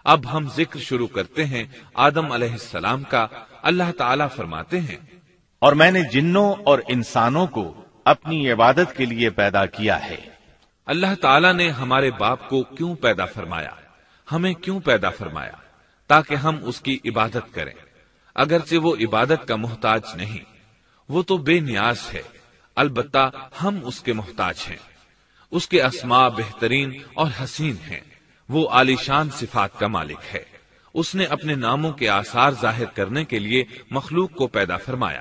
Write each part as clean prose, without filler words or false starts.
اب ہم ذکر شروع کرتے ہیں آدم علیہ السلام کا۔ اللہ تعالیٰ فرماتے ہیں، اور میں نے جنوں اور انسانوں کو اپنی عبادت کے لیے پیدا کیا ہے۔ اللہ تعالیٰ نے ہمارے باپ کو کیوں پیدا فرمایا، ہمیں کیوں پیدا فرمایا؟ تاکہ ہم اس کی عبادت کریں، اگرچہ وہ عبادت کا محتاج نہیں، وہ تو بے نیاز ہے، البتہ ہم اس کے محتاج ہیں۔ اس کے اسماء بہترین اور حسین ہیں، وہ عالی شان صفات کا مالک ہے۔ اس نے اپنے ناموں کے آثار ظاہر کرنے کے لیے مخلوق کو پیدا فرمایا،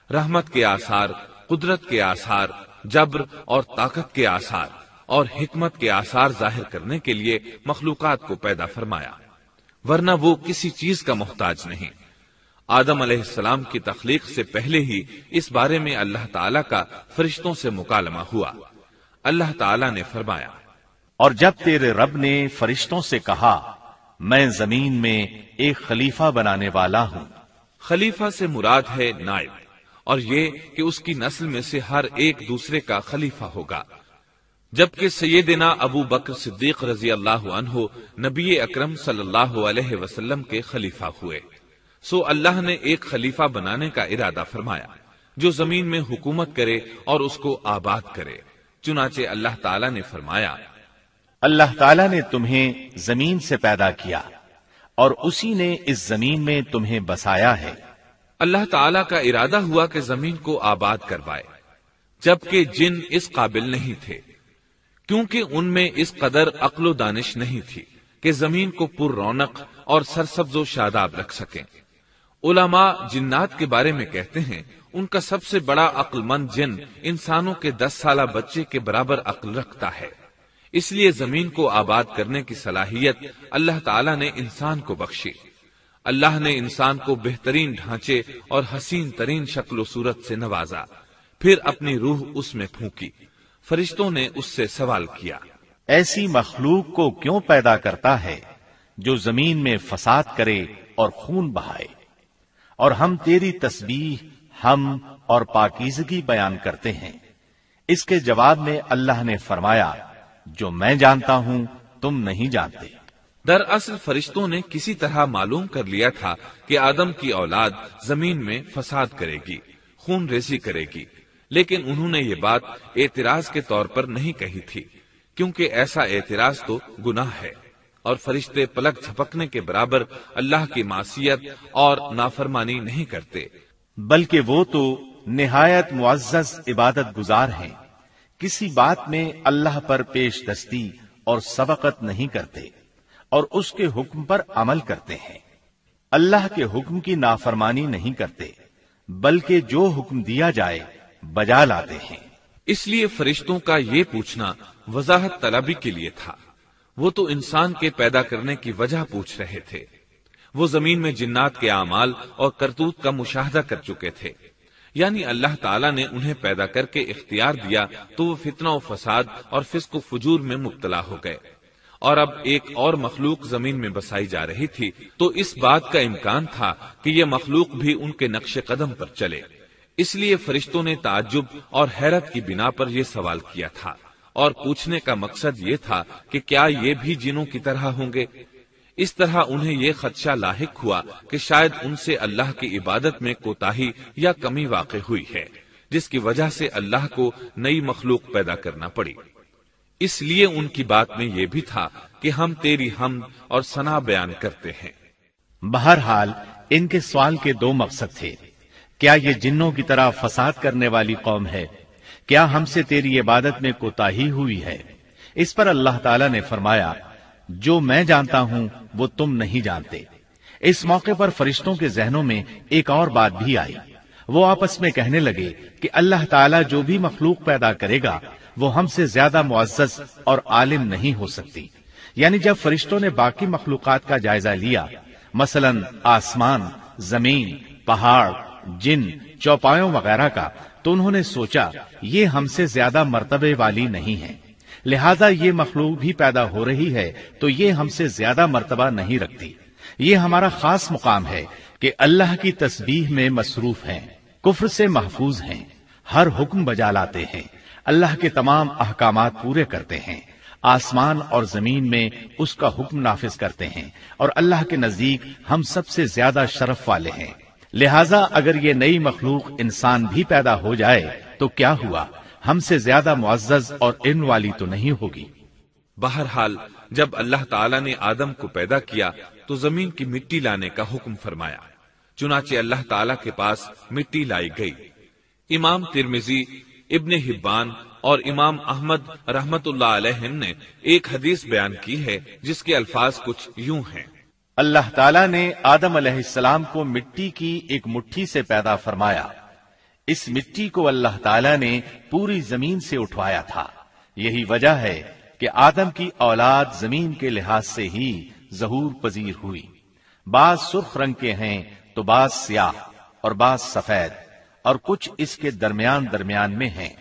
رحمت کے آثار، قدرت کے آثار، جبر اور طاقت کے آثار اور حکمت کے آثار ظاہر کرنے کے لیے مخلوقات کو پیدا فرمایا، ورنہ وہ کسی چیز کا محتاج نہیں۔ آدم علیہ السلام کی تخلیق سے پہلے ہی اس بارے میں اللہ تعالیٰ کا فرشتوں سے مکالمہ ہوا۔ اللہ تعالیٰ نے فرمایا، اور جب تیرے رب نے فرشتوں سے کہا میں زمین میں ایک خلیفہ بنانے والا ہوں۔ خلیفہ سے مراد ہے نائب، اور یہ کہ اس کی نسل میں سے ہر ایک دوسرے کا خلیفہ ہوگا۔ جبکہ سیدنا ابو بکر صدیق رضی اللہ عنہ نبی اکرم صلی اللہ علیہ وسلم کے خلیفہ ہوئے، سو اللہ نے ایک خلیفہ بنانے کا ارادہ فرمایا جو زمین میں حکومت کرے اور اس کو آباد کرے۔ چنانچہ اللہ تعالیٰ نے فرمایا، اللہ تعالیٰ نے تمہیں زمین سے پیدا کیا اور اسی نے اس زمین میں تمہیں بسایا ہے۔ اللہ تعالیٰ کا ارادہ ہوا کہ زمین کو آباد کروائے، جبکہ جن اس قابل نہیں تھے، کیونکہ ان میں اس قدر عقل و دانش نہیں تھی کہ زمین کو پر رونق اور سرسبز و شاداب رکھ سکیں۔ علماء جنات کے بارے میں کہتے ہیں ان کا سب سے بڑا عقل مند جن انسانوں کے 10 سالہ بچے کے برابر عقل رکھتا ہے، اس لیے زمین کو آباد کرنے کی صلاحیت اللہ تعالیٰ نے انسان کو بخشی۔ اللہ نے انسان کو بہترین ڈھانچے اور حسین ترین شکل و صورت سے نوازا، پھر اپنی روح اس میں پھونکی۔ فرشتوں نے اس سے سوال کیا، ایسی مخلوق کو کیوں پیدا کرتا ہے جو زمین میں فساد کرے اور خون بہائے؟ اور ہم تیری تسبیح، حمد اور پاکیزگی بیان کرتے ہیں۔ اس کے جواب میں اللہ نے فرمایا، جو میں جانتا ہوں تم نہیں جانتے۔ دراصل فرشتوں نے کسی طرح معلوم کر لیا تھا کہ آدم کی اولاد زمین میں فساد کرے گی، خون ریزی کرے گی، لیکن انہوں نے یہ بات اعتراض کے طور پر نہیں کہی تھی، کیونکہ ایسا اعتراض تو گناہ ہے، اور فرشتے پلک جھپکنے کے برابر اللہ کی معصیت اور نافرمانی نہیں کرتے، بلکہ وہ تو نہایت معزز عبادت گزار ہیں، کسی بات میں اللہ پر پیش دستی اور سبقت نہیں کرتے، اور اس کے حکم پر عمل کرتے ہیں۔ اللہ کے حکم کی نافرمانی نہیں کرتے، بلکہ جو حکم دیا جائے بجا لاتے ہیں۔ اس لیے فرشتوں کا یہ پوچھنا وضاحت طلبی کے لیے تھا، وہ تو انسان کے پیدا کرنے کی وجہ پوچھ رہے تھے۔ وہ زمین میں جنات کے اعمال اور کرتوت کا مشاہدہ کر چکے تھے، یعنی اللہ تعالیٰ نے انہیں پیدا کر کے اختیار دیا تو وہ فتنہ و فساد اور فسق و فجور میں مبتلا ہو گئے، اور اب ایک اور مخلوق زمین میں بسائی جا رہی تھی، تو اس بات کا امکان تھا کہ یہ مخلوق بھی ان کے نقش قدم پر چلے۔ اس لیے فرشتوں نے تعجب اور حیرت کی بنا پر یہ سوال کیا تھا، اور پوچھنے کا مقصد یہ تھا کہ کیا یہ بھی جنوں کی طرح ہوں گے؟ اس طرح انہیں یہ خدشہ لاحق ہوا کہ شاید ان سے اللہ کی عبادت میں کوتاہی یا کمی واقع ہوئی ہے، جس کی وجہ سے اللہ کو نئی مخلوق پیدا کرنا پڑی۔ اس لیے ان کی بات میں یہ بھی تھا کہ ہم تیری حمد اور ثنا بیان کرتے ہیں۔ بہرحال ان کے سوال کے 2 مقصد تھے، کیا یہ جنوں کی طرح فساد کرنے والی قوم ہے؟ کیا ہم سے تیری عبادت میں کوتاہی ہوئی ہے؟ اس پر اللہ تعالیٰ نے فرمایا، جو میں جانتا ہوں وہ تم نہیں جانتے۔ اس موقع پر فرشتوں کے ذہنوں میں ایک اور بات بھی آئی، وہ آپس میں کہنے لگے کہ اللہ تعالیٰ جو بھی مخلوق پیدا کرے گا وہ ہم سے زیادہ معزز اور عالم نہیں ہو سکتی۔ یعنی جب فرشتوں نے باقی مخلوقات کا جائزہ لیا، مثلا آسمان، زمین، پہاڑ، جن، چوپایوں وغیرہ کا، تو انہوں نے سوچا یہ ہم سے زیادہ مرتبے والی نہیں ہے، لہذا یہ مخلوق بھی پیدا ہو رہی ہے تو یہ ہم سے زیادہ مرتبہ نہیں رکھتی۔ یہ ہمارا خاص مقام ہے کہ اللہ کی تسبیح میں مصروف ہیں، کفر سے محفوظ ہیں، ہر حکم بجا لاتے ہیں، اللہ کے تمام احکامات پورے کرتے ہیں، آسمان اور زمین میں اس کا حکم نافذ کرتے ہیں، اور اللہ کے نزدیک ہم سب سے زیادہ شرف والے ہیں۔ لہذا اگر یہ نئی مخلوق انسان بھی پیدا ہو جائے تو کیا ہوا، ہم سے زیادہ معزز اور علم والی تو نہیں ہوگی۔ بہرحال جب اللہ تعالیٰ نے آدم کو پیدا کیا تو زمین کی مٹی لانے کا حکم فرمایا، چنانچہ اللہ تعالیٰ کے پاس مٹی لائی گئی۔ امام ترمذی، ابن حبان اور امام احمد رحمت اللہ علیہ نے ایک حدیث بیان کی ہے جس کے الفاظ کچھ یوں ہیں: اللہ تعالیٰ نے آدم علیہ السلام کو مٹی کی ایک مٹھی سے پیدا فرمایا، اس مٹی کو اللہ تعالیٰ نے پوری زمین سے اٹھوایا تھا۔ یہی وجہ ہے کہ آدم کی اولاد زمین کے لحاظ سے ہی ظہور پذیر ہوئی۔ بعض سرخ رنگ کے ہیں تو بعض سیاہ اور بعض سفید، اور کچھ اس کے درمیان میں ہیں۔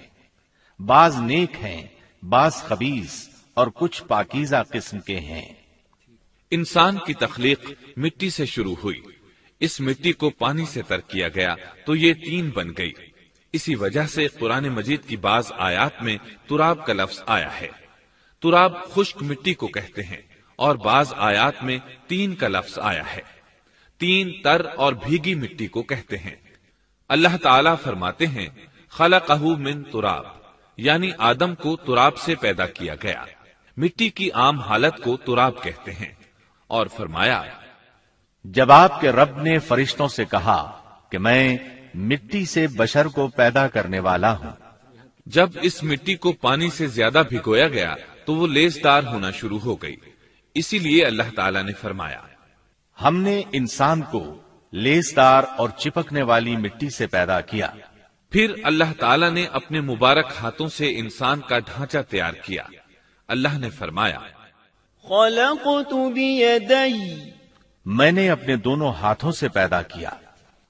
بعض نیک ہیں، بعض خبیث، اور کچھ پاکیزہ قسم کے ہیں۔ انسان کی تخلیق مٹی سے شروع ہوئی، اس مٹی کو پانی سے تر کیا گیا تو یہ تین بن گئی۔ اسی وجہ سے قرآن مجید کی بعض آیات میں تراب کا لفظ آیا ہے۔ تراب خشک مٹی کو کہتے ہیں، اور بعض آیات میں تین کا لفظ آیا ہے۔ تین تر اور بھیگی مٹی کو کہتے ہیں۔ اللہ تعالیٰ فرماتے ہیں خلقہ من تراب، یعنی آدم کو تراب سے پیدا کیا گیا۔ مٹی کی عام حالت کو تراب کہتے ہیں، اور فرمایا جب آپ کے رب نے فرشتوں سے کہا کہ میں مٹی سے بشر کو پیدا کرنے والا ہوں، جب اس مٹی کو پانی سے زیادہ بھگویا گیا تو وہ لیسدار ہونا شروع ہو گئی، اسی لیے اللہ تعالیٰ نے فرمایا ہم نے انسان کو لیسدار اور چپکنے والی مٹی سے پیدا کیا۔ پھر اللہ تعالیٰ نے اپنے مبارک ہاتھوں سے انسان کا ڈھانچہ تیار کیا۔ اللہ نے فرمایا خلقت بیدی، میں نے اپنے دونوں ہاتھوں سے پیدا کیا۔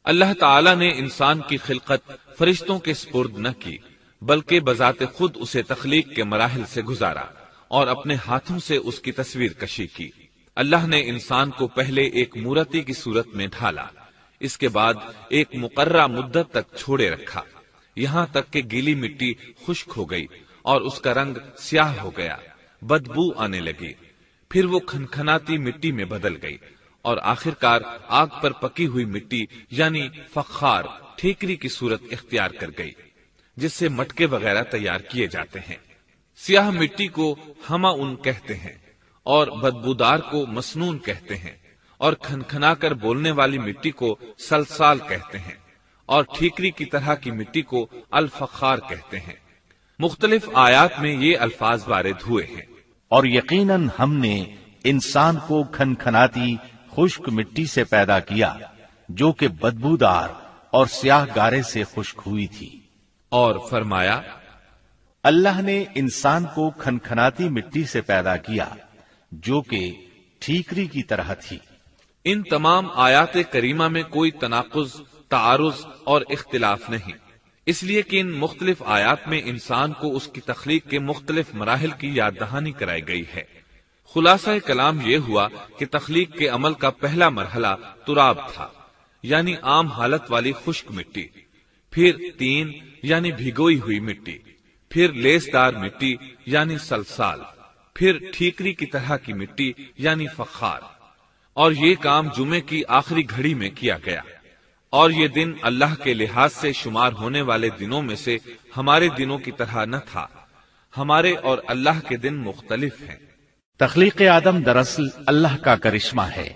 اللہ تعالیٰ نے انسان کی خلقت فرشتوں کے سپرد نہ کی، بلکہ بذات خود اسے تخلیق کے مراحل سے گزارا اور اپنے ہاتھوں سے اس کی تصویر کشی کی۔ اللہ نے انسان کو پہلے ایک مورتی کی صورت میں ڈھالا، اس کے بعد ایک مقررہ مدت تک چھوڑے رکھا، یہاں تک کہ گیلی مٹی خشک ہو گئی اور اس کا رنگ سیاہ ہو گیا، بدبو آنے لگی، پھر وہ کھنکھناتی مٹی میں بدل گئی، اور آخرکار آگ پر پکی ہوئی مٹی یعنی فخار ٹھیکری کی صورت اختیار کر گئی، جس سے مٹکے وغیرہ تیار کیے جاتے ہیں۔ سیاہ مٹی کو ہما ان کہتے ہیں، اور بدبودار کو مسنون کہتے ہیں، اور کھنکھنا کر بولنے والی مٹی کو سلسال کہتے ہیں، اور ٹھیکری کی طرح کی مٹی کو الفخار کہتے ہیں۔ مختلف آیات میں یہ الفاظ وارد ہوئے ہیں۔ اور یقیناً ہم نے انسان کو کھنکھناتی خشک مٹی سے پیدا کیا جو کہ بدبودار اور سیاہ گارے سے خشک ہوئی تھی۔ اور فرمایا اللہ نے انسان کو کھنکھناتی مٹی سے پیدا کیا جو کہ ٹھیکری کی طرح تھی۔ ان تمام آیات کریمہ میں کوئی تناقض، تعارض اور اختلاف نہیں، اس لیے کہ ان مختلف آیات میں انسان کو اس کی تخلیق کے مختلف مراحل کی یاد دہانی کرائی گئی ہے۔ خلاصہ کلام یہ ہوا کہ تخلیق کے عمل کا پہلا مرحلہ تراب تھا، یعنی عام حالت والی خشک مٹی، پھر تین یعنی بھگوئی ہوئی مٹی، پھر لیسدار مٹی یعنی سلسال، پھر ٹھیکری کی طرح کی مٹی یعنی فخار، اور یہ کام جمعے کی آخری گھڑی میں کیا گیا۔ اور یہ دن اللہ کے لحاظ سے شمار ہونے والے دنوں میں سے ہمارے دنوں کی طرح نہ تھا، ہمارے اور اللہ کے دن مختلف ہیں۔ تخلیق آدم دراصل اللہ کا کرشمہ ہے،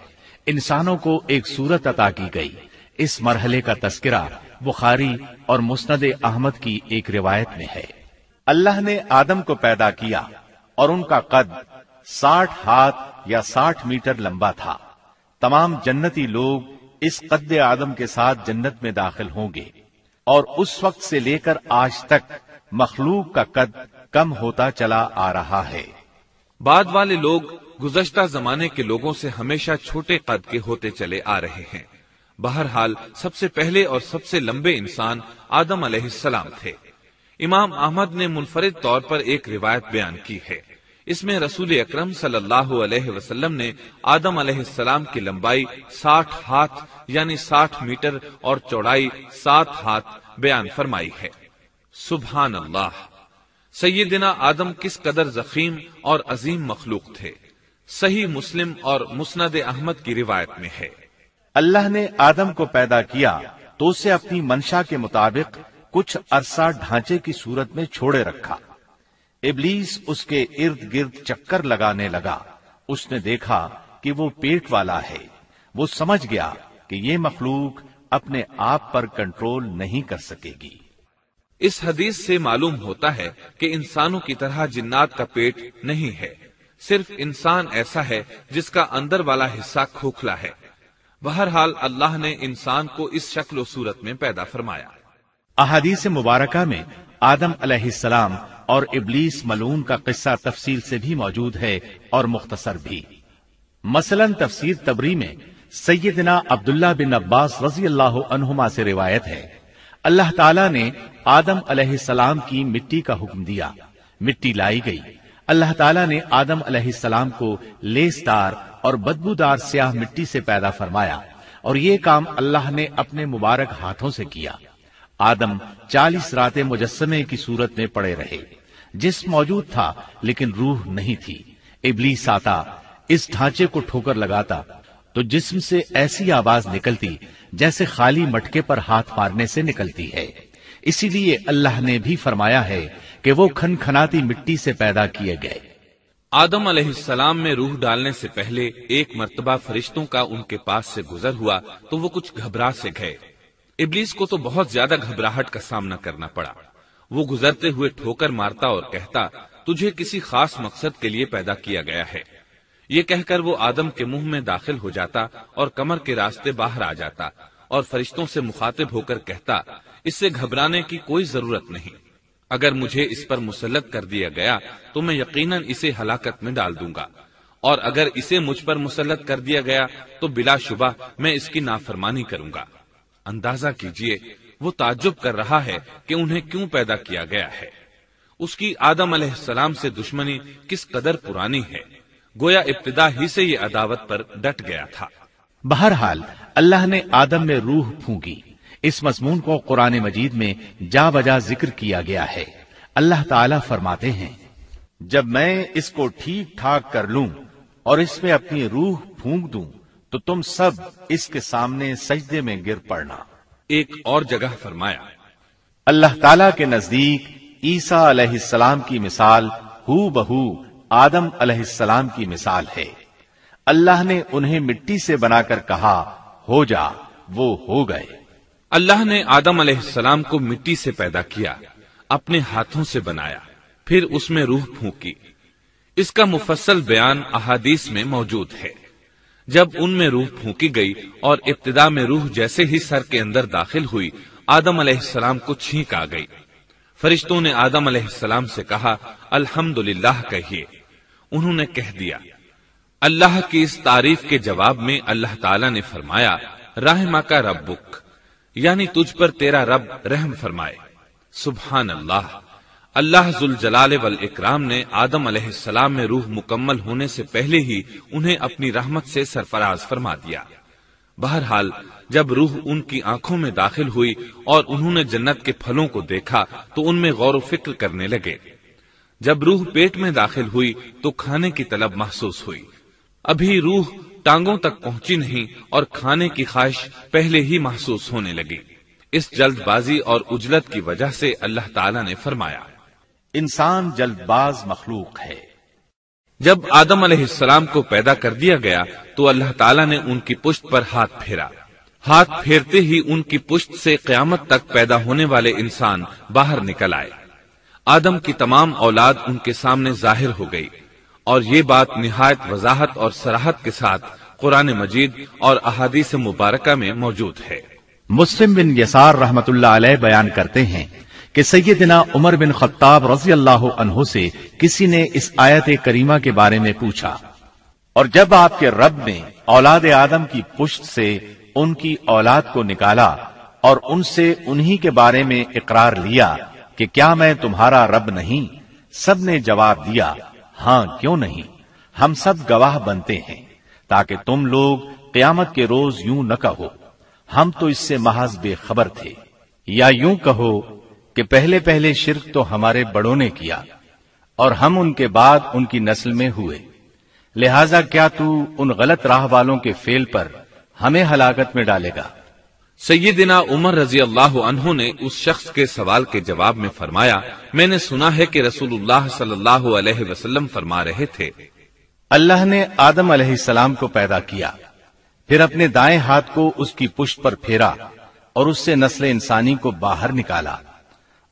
انسانوں کو ایک صورت عطا کی گئی۔ اس مرحلے کا تذکرہ بخاری اور مسند احمد کی ایک روایت میں ہے۔ اللہ نے آدم کو پیدا کیا اور ان کا قد 60 ہاتھ یا 60 میٹر لمبا تھا۔ تمام جنتی لوگ اس قد آدم کے ساتھ جنت میں داخل ہوں گے، اور اس وقت سے لے کر آج تک مخلوق کا قد کم ہوتا چلا آ رہا ہے۔ بعد والے لوگ گزشتہ زمانے کے لوگوں سے ہمیشہ چھوٹے قد کے ہوتے چلے آ رہے ہیں۔ بہرحال سب سے پہلے اور سب سے لمبے انسان آدم علیہ السلام تھے۔ امام احمد نے منفرد طور پر ایک روایت بیان کی ہے، اس میں رسول اکرم صلی اللہ علیہ وسلم نے آدم علیہ السلام کی لمبائی 60 ہاتھ یعنی 60 میٹر اور چوڑائی 7 ہاتھ بیان فرمائی ہے۔ سبحان اللہ، سیدنا آدم کس قدر ضخیم اور عظیم مخلوق تھے، صحیح مسلم اور مسند احمد کی روایت میں ہے۔ اللہ نے آدم کو پیدا کیا تو اسے اپنی منشا کے مطابق کچھ عرصہ ڈھانچے کی صورت میں چھوڑے رکھا۔ ابلیس اس کے ارد گرد چکر لگانے لگا۔ اس نے دیکھا کہ وہ پیٹ والا ہے۔ وہ سمجھ گیا کہ یہ مخلوق اپنے آپ پر کنٹرول نہیں کر سکے گی۔ اس حدیث سے معلوم ہوتا ہے کہ انسانوں کی طرح جنات کا پیٹ نہیں ہے، صرف انسان ایسا ہے جس کا اندر والا حصہ کھوکھلا ہے۔ بہرحال اللہ نے انسان کو اس شکل و صورت میں پیدا فرمایا۔ احادیث مبارکہ میں آدم علیہ السلام اور ابلیس ملعون کا قصہ تفصیل سے بھی موجود ہے اور مختصر بھی۔ مثلا تفسیر تبری میں سیدنا عبداللہ بن عباس رضی اللہ عنہما سے روایت ہے، اللہ تعالیٰ نے آدم علیہ السلام کی مٹی کا حکم دیا، مٹی لائی گئی۔ اللہ تعالیٰ نے آدم علیہ السلام کو لیسدار اور بدبودار سیاہ مٹی سے پیدا فرمایا، اور یہ کام اللہ نے اپنے مبارک ہاتھوں سے کیا۔ آدم 40 راتیں مجسمے کی صورت میں پڑے رہے، جسم موجود تھا لیکن روح نہیں تھی۔ ابلیس آتا، اس ڈھانچے کو ٹھوکر لگاتا تو جسم سے ایسی آواز نکلتی جیسے خالی مٹکے پر ہاتھ مارنے سے نکلتی ہے۔ اسی لیے اللہ نے بھی فرمایا ہے کہ وہ کھنکھناتی مٹی سے پیدا کیے گئے۔ آدم علیہ السلام میں روح ڈالنے سے پہلے ایک مرتبہ فرشتوں کا ان کے پاس سے گزر ہوا تو وہ کچھ گھبرا سے گئے۔ ابلیس کو تو بہت زیادہ گھبراہٹ کا سامنا کرنا پڑا۔ وہ گزرتے ہوئے ٹھوکر مارتا اور کہتا، تجھے کسی خاص مقصد کے لیے پیدا کیا گیا ہے۔ یہ کہہ کر وہ آدم کے منہ میں داخل ہو جاتا اور کمر کے راستے باہر آ جاتا اور فرشتوں سے مخاطب ہو کر کہتا، اس سے گھبرانے کی کوئی ضرورت نہیں۔ اگر مجھے اس پر مسلط کر دیا گیا تو میں یقیناً اسے ہلاکت میں ڈال دوں گا، اور اگر اسے مجھ پر مسلط کر دیا گیا تو بلا شبہ میں اس کی نافرمانی کروں گا۔ اندازہ کیجئے وہ تعجب کر رہا ہے کہ انہیں کیوں پیدا کیا گیا ہے۔ اس کی آدم علیہ السلام سے دشمنی کس قدر پرانی ہے، گویا ابتدا ہی سے یہ عداوت پر ڈٹ گیا تھا۔ بہرحال اللہ نے آدم میں روح پھونکی۔ اس مضمون کو قرآن مجید میں جا بجا ذکر کیا گیا ہے۔ اللہ تعالیٰ فرماتے ہیں، جب میں اس کو ٹھیک ٹھاک کر لوں اور اس میں اپنی روح پھونک دوں تو تم سب اس کے سامنے سجدے میں گر پڑنا۔ ایک اور جگہ فرمایا، اللہ تعالیٰ کے نزدیک عیسیٰ علیہ السلام کی مثال ہو بہو آدم علیہ السلام کی مثال ہے۔ اللہ نے انہیں مٹی سے بنا کر کہا، ہو جا، وہ ہو گئے۔ اللہ نے آدم علیہ السلام کو مٹی سے پیدا کیا، اپنے ہاتھوں سے بنایا، پھر اس میں روح پھونکی۔ اس کا مفصل بیان احادیث میں موجود ہے۔ جب ان میں روح پھونکی گئی اور ابتدا میں روح جیسے ہی سر کے اندر داخل ہوئی، آدم علیہ السلام کو چھینک آ گئی۔ فرشتوں نے آدم علیہ السلام سے کہا، الحمدللہ کہیے۔ انہوں نے کہہ دیا۔ اللہ کی اس تعریف کے جواب میں اللہ تعالیٰ نے فرمایا، رحمک ربک، یعنی تجھ پر تیرا رب رحم فرمائے۔ سبحان اللہ، اللہ ذوالجلال والاکرام نے آدم علیہ السلام میں روح مکمل ہونے سے پہلے ہی انہیں اپنی رحمت سے سرفراز فرما دیا۔ بہرحال جب روح ان کی آنکھوں میں داخل ہوئی اور انہوں نے جنت کے پھلوں کو دیکھا تو ان میں غور و فکر کرنے لگے۔ جب روح پیٹ میں داخل ہوئی تو کھانے کی طلب محسوس ہوئی۔ ابھی روح ٹانگوں تک پہنچی نہیں اور کھانے کی خواہش پہلے ہی محسوس ہونے لگی۔ اس جلد بازی اور عجلت کی وجہ سے اللہ تعالیٰ نے فرمایا، انسان جلد باز مخلوق ہے۔ جب آدم علیہ السلام کو پیدا کر دیا گیا تو اللہ تعالیٰ نے ان کی پشت پر ہاتھ پھیرا۔ ہاتھ پھیرتے ہی ان کی پشت سے قیامت تک پیدا ہونے والے انسان باہر نکل آئے۔ آدم کی تمام اولاد ان کے سامنے ظاہر ہو گئی، اور یہ بات نہایت وضاحت اور صراحت کے ساتھ قرآن مجید اور احادیث مبارکہ میں موجود ہے۔ مسلم بن یسار رحمت اللہ علیہ بیان کرتے ہیں کہ سیدنا عمر بن خطاب رضی اللہ عنہ سے کسی نے اس آیت کریمہ کے بارے میں پوچھا، اور جب آپ کے رب نے اولاد آدم کی پشت سے ان کی اولاد کو نکالا اور ان سے انہی کے بارے میں اقرار لیا کہ کیا میں تمہارا رب نہیں؟ سب نے جواب دیا، ہاں کیوں نہیں، ہم سب گواہ بنتے ہیں، تاکہ تم لوگ قیامت کے روز یوں نہ کہو ہم تو اس سے محض بے خبر تھے، یا یوں کہو کہ پہلے پہلے شرک تو ہمارے بڑوں نے کیا اور ہم ان کے بعد ان کی نسل میں ہوئے، لہذا کیا تو ان غلط راہ والوں کے فعل پر ہمیں ہلاکت میں ڈالے گا؟ سیدنا عمر رضی اللہ عنہ نے اس شخص کے سوال کے جواب میں فرمایا، میں نے سنا ہے کہ رسول اللہ صلی اللہ علیہ وسلم فرما رہے تھے، اللہ نے آدم علیہ السلام کو پیدا کیا، پھر اپنے دائیں ہاتھ کو اس کی پشت پر پھیرا اور اس سے نسل انسانی کو باہر نکالا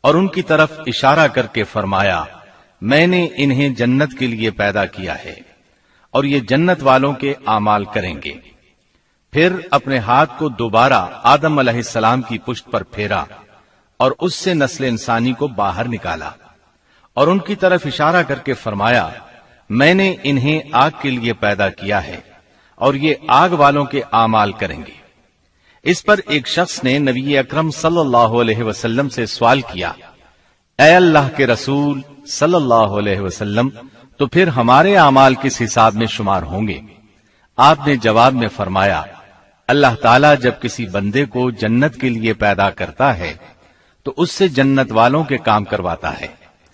اور ان کی طرف اشارہ کر کے فرمایا، میں نے انہیں جنت کے لیے پیدا کیا ہے اور یہ جنت والوں کے اعمال کریں گے۔ پھر اپنے ہاتھ کو دوبارہ آدم علیہ السلام کی پشت پر پھیرا اور اس سے نسل انسانی کو باہر نکالا اور ان کی طرف اشارہ کر کے فرمایا، میں نے انہیں آگ کے لیے پیدا کیا ہے اور یہ آگ والوں کے اعمال کریں گے۔ اس پر ایک شخص نے نبی اکرم صلی اللہ علیہ وسلم سے سوال کیا، اے اللہ کے رسول صلی اللہ علیہ وسلم، تو پھر ہمارے اعمال کس حساب میں شمار ہوں گے؟ آپ نے جواب میں فرمایا، اللہ تعالیٰ جب کسی بندے کو جنت کے لیے پیدا کرتا ہے تو اس سے جنت والوں کے کام کرواتا ہے،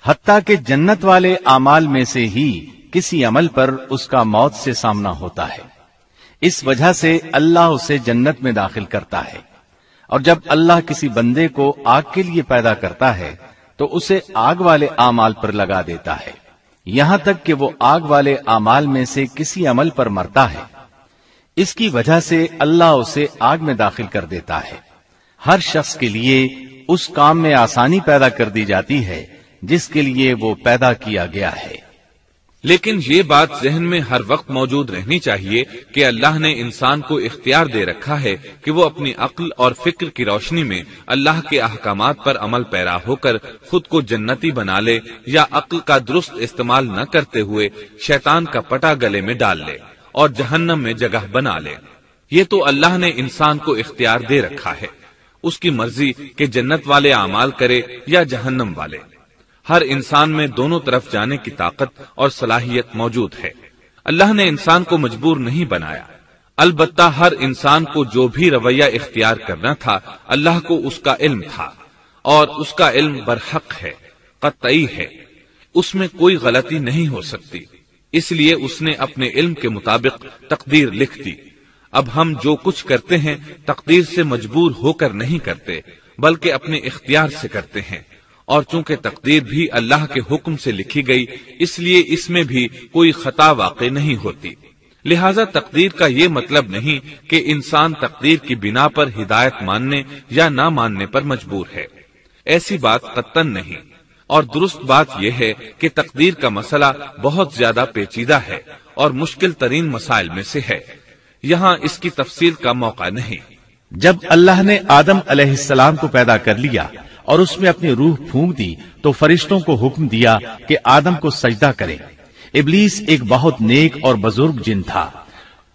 حتیٰ کہ جنت والے اعمال میں سے ہی کسی عمل پر اس کا موت سے سامنا ہوتا ہے، اس وجہ سے اللہ اسے جنت میں داخل کرتا ہے، اور جب اللہ کسی بندے کو آگ کے لیے پیدا کرتا ہے تو اسے آگ والے اعمال پر لگا دیتا ہے، یہاں تک کہ وہ آگ والے اعمال میں سے کسی عمل پر مرتا ہے، اس کی وجہ سے اللہ اسے آگ میں داخل کر دیتا ہے۔ ہر شخص کے لیے اس کام میں آسانی پیدا کر دی جاتی ہے جس کے لیے وہ پیدا کیا گیا ہے۔ لیکن یہ بات ذہن میں ہر وقت موجود رہنی چاہیے کہ اللہ نے انسان کو اختیار دے رکھا ہے کہ وہ اپنی عقل اور فکر کی روشنی میں اللہ کے احکامات پر عمل پیرا ہو کر خود کو جنتی بنا لے، یا عقل کا درست استعمال نہ کرتے ہوئے شیطان کا پٹا گلے میں ڈال لے اور جہنم میں جگہ بنا لے۔ یہ تو اللہ نے انسان کو اختیار دے رکھا ہے، اس کی مرضی کہ جنت والے اعمال کرے یا جہنم والے۔ ہر انسان میں دونوں طرف جانے کی طاقت اور صلاحیت موجود ہے۔ اللہ نے انسان کو مجبور نہیں بنایا، البتہ ہر انسان کو جو بھی رویہ اختیار کرنا تھا اللہ کو اس کا علم تھا، اور اس کا علم برحق ہے، قطعی ہے، اس میں کوئی غلطی نہیں ہو سکتی، اس لیے اس نے اپنے علم کے مطابق تقدیر لکھ دی۔ اب ہم جو کچھ کرتے ہیں تقدیر سے مجبور ہو کر نہیں کرتے، بلکہ اپنے اختیار سے کرتے ہیں، اور چونکہ تقدیر بھی اللہ کے حکم سے لکھی گئی اس لیے اس میں بھی کوئی خطا واقع نہیں ہوتی۔ لہذا تقدیر کا یہ مطلب نہیں کہ انسان تقدیر کی بنا پر ہدایت ماننے یا نہ ماننے پر مجبور ہے، ایسی بات قطعاً نہیں۔ اور درست بات یہ ہے کہ تقدیر کا مسئلہ بہت زیادہ پیچیدہ ہے اور مشکل ترین مسائل میں سے ہے، یہاں اس کی تفصیل کا موقع نہیں۔ جب اللہ نے آدم علیہ السلام کو پیدا کر لیا اور اس میں اپنی روح پھونک دی تو فرشتوں کو حکم دیا کہ آدم کو سجدہ کریں۔ ابلیس ایک بہت نیک اور بزرگ جن تھا،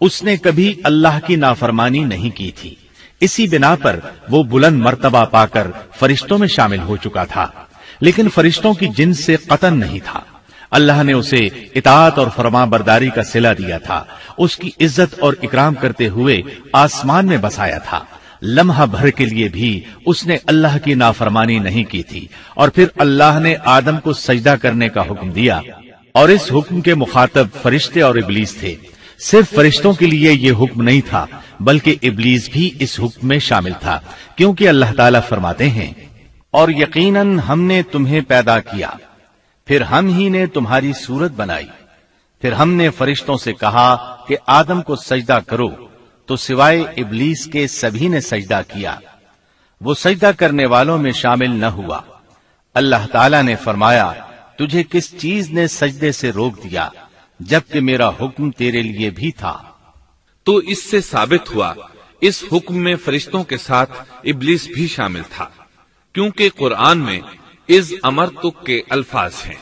اس نے کبھی اللہ کی نافرمانی نہیں کی تھی، اسی بنا پر وہ بلند مرتبہ پا کر فرشتوں میں شامل ہو چکا تھا، لیکن فرشتوں کی جنس سے قطعاً نہیں تھا۔ اللہ نے اسے اطاعت اور فرما برداری کا صلہ دیا تھا، اس کی عزت اور اکرام کرتے ہوئے آسمان میں بسایا تھا، لمحہ بھر کے لیے بھی اس نے اللہ کی نافرمانی نہیں کی تھی، اور پھر اللہ نے آدم کو سجدہ کرنے کا حکم دیا، اور اس حکم کے مخاطب فرشتے اور ابلیس تھے۔ صرف فرشتوں کے لیے یہ حکم نہیں تھا بلکہ ابلیس بھی اس حکم میں شامل تھا، کیونکہ اللہ تعالیٰ فرماتے ہیں، اور یقیناً ہم نے تمہیں پیدا کیا، پھر ہم ہی نے تمہاری صورت بنائی، پھر ہم نے فرشتوں سے کہا کہ آدم کو سجدہ کرو، تو سوائے ابلیس کے سبھی نے سجدہ کیا، وہ سجدہ کرنے والوں میں شامل نہ ہوا۔ اللہ تعالیٰ نے فرمایا، تجھے کس چیز نے سجدے سے روک دیا جبکہ میرا حکم تیرے لیے بھی تھا؟ تو اس سے ثابت ہوا اس حکم میں فرشتوں کے ساتھ ابلیس بھی شامل تھا، کیونکہ قرآن میں اذ امرتک کے الفاظ ہیں۔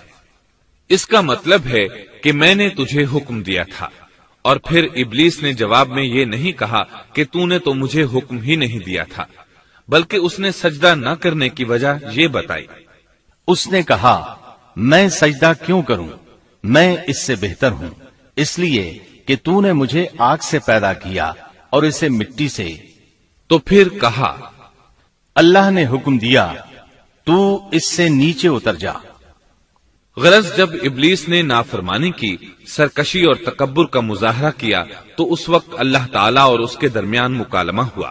اس کا مطلب ہے کہ میں نے تجھے حکم دیا تھا، اور پھر ابلیس نے جواب میں یہ نہیں کہا کہ تو نے تو مجھے حکم ہی نہیں دیا تھا، بلکہ اس نے سجدہ نہ کرنے کی وجہ یہ بتائی۔ اس نے کہا، میں سجدہ کیوں کروں، میں اس سے بہتر ہوں، اس لیے کہ تو نے مجھے آگ سے پیدا کیا اور اسے مٹی سے۔ تو پھر کہا، اللہ نے حکم دیا، تو اس سے نیچے اتر جا۔ غرض جب ابلیس نے نافرمانی کی، سرکشی اور تکبر کا مظاہرہ کیا تو اس وقت اللہ تعالیٰ اور اس کے درمیان مکالمہ ہوا۔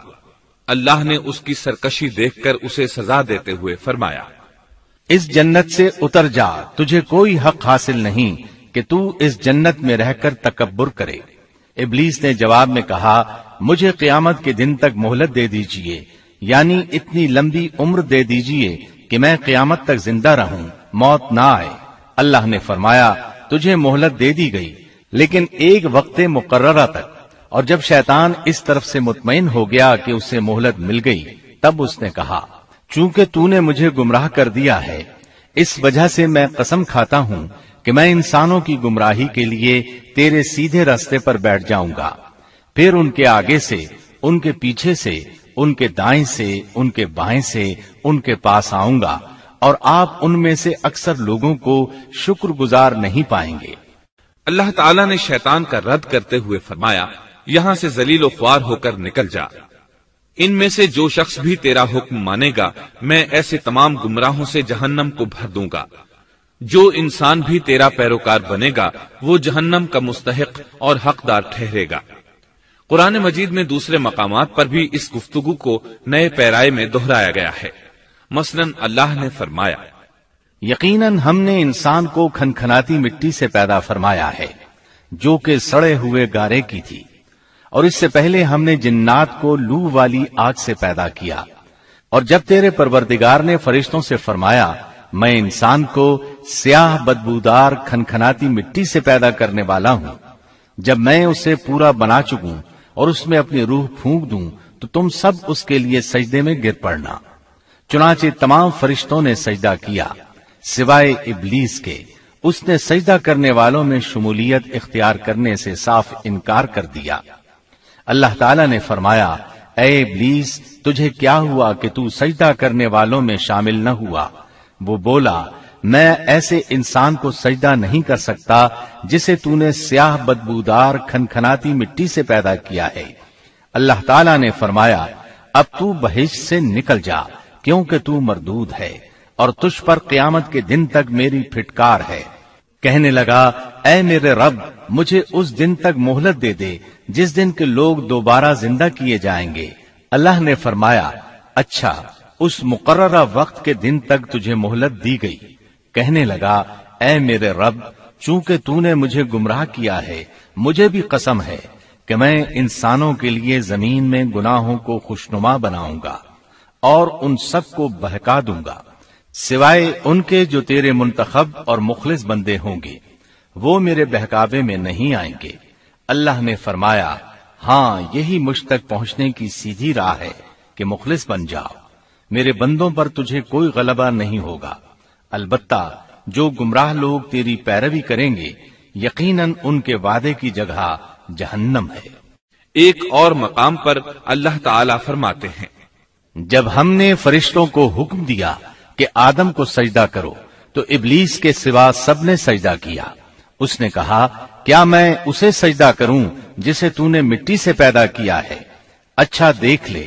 اللہ نے اس کی سرکشی دیکھ کر اسے سزا دیتے ہوئے فرمایا، اس جنت سے اتر جا، تجھے کوئی حق حاصل نہیں کہ تو اس جنت میں رہ کر تکبر کرے۔ ابلیس نے جواب میں کہا، مجھے قیامت کے دن تک مہلت دے دیجئے، یعنی اتنی لمبی عمر دے دیجئے کہ میں قیامت تک زندہ رہوں، موت نہ آئے۔ اللہ نے فرمایا، تجھے مہلت دے دی گئی، لیکن ایک وقت مقررہ تک۔ اور جب شیطان اس طرف سے مطمئن ہو گیا کہ اسے مہلت مل گئی، تب اس نے کہا، چونکہ تو نے مجھے گمراہ کر دیا ہے، اس وجہ سے میں قسم کھاتا ہوں کہ میں انسانوں کی گمراہی کے لیے تیرے سیدھے راستے پر بیٹھ جاؤں گا، پھر ان کے آگے سے، ان کے پیچھے سے، ان کے دائیں سے، ان کے بائیں سے، ان کے پاس آؤں گا، اور آپ ان میں سے اکثر لوگوں کو شکر گزار نہیں پائیں گے۔ اللہ تعالیٰ نے شیطان کا رد کرتے ہوئے فرمایا، یہاں سے ذلیل و خوار ہو کر نکل جا، ان میں سے جو شخص بھی تیرا حکم مانے گا میں ایسے تمام گمراہوں سے جہنم کو بھر دوں گا۔ جو انسان بھی تیرا پیروکار بنے گا وہ جہنم کا مستحق اور حقدار ٹھہرے گا۔ قرآن مجید میں دوسرے مقامات پر بھی اس گفتگو کو نئے پیرائے میں دہرایا گیا ہے۔ مثلاً اللہ نے فرمایا، یقیناً ہم نے انسان کو کھنکھناتی مٹی سے پیدا فرمایا ہے جو کہ سڑے ہوئے گارے کی تھی، اور اس سے پہلے ہم نے جنات کو لو والی آگ سے پیدا کیا۔ اور جب تیرے پروردگار نے فرشتوں سے فرمایا، میں انسان کو سیاہ بدبودار کھنکھناتی مٹی سے پیدا کرنے والا ہوں، جب میں اسے پورا بنا چکوں اور اس میں اپنی روح پھونک دوں تو تم سب اس کے لیے سجدے میں گر پڑنا۔ چنانچہ تمام فرشتوں نے سجدہ کیا سوائے ابلیس کے، اس نے سجدہ کرنے والوں میں شمولیت اختیار کرنے سے صاف انکار کر دیا۔ اللہ تعالیٰ نے فرمایا، اے ابلیس، تجھے کیا ہوا کہ تو سجدہ کرنے والوں میں شامل نہ ہوا؟ وہ بولا، میں ایسے انسان کو سجدہ نہیں کر سکتا جسے تو نے سیاہ بدبودار کھنکھناتی مٹی سے پیدا کیا ہے۔ اللہ تعالیٰ نے فرمایا، اب تو بہشت سے نکل جا، کیونکہ تو مردود ہے اور تجھ پر قیامت کے دن تک میری پھٹکار ہے۔ کہنے لگا، اے میرے رب، مجھے اس دن تک مہلت دے دے جس دن کے لوگ دوبارہ زندہ کیے جائیں گے۔ اللہ نے فرمایا، اچھا، اس مقررہ وقت کے دن تک تجھے مہلت دی گئی۔ کہنے لگا، اے میرے رب، چونکہ تو نے مجھے گمراہ کیا ہے، مجھے بھی قسم ہے کہ میں انسانوں کے لیے زمین میں گناہوں کو خوشنما بناؤں گا اور ان سب کو بہکا دوں گا، سوائے ان کے جو تیرے منتخب اور مخلص بندے ہوں گے، وہ میرے بہکاوے میں نہیں آئیں گے۔ اللہ نے فرمایا، ہاں، یہی مجھ تک پہنچنے کی سیدھی راہ ہے کہ مخلص بن جاؤ، میرے بندوں پر تجھے کوئی غلبہ نہیں ہوگا۔ البتہ جو گمراہ لوگ تیری پیروی کریں گے، یقیناً ان کے وعدے کی جگہ جہنم ہے۔ ایک اور مقام پر اللہ تعالیٰ فرماتے ہیں، جب ہم نے فرشتوں کو حکم دیا کہ آدم کو سجدہ کرو تو ابلیس کے سوا سب نے سجدہ کیا۔ اس نے کہا، کیا میں اسے سجدہ کروں جسے تو نے مٹی سے پیدا کیا ہے؟ اچھا دیکھ لے،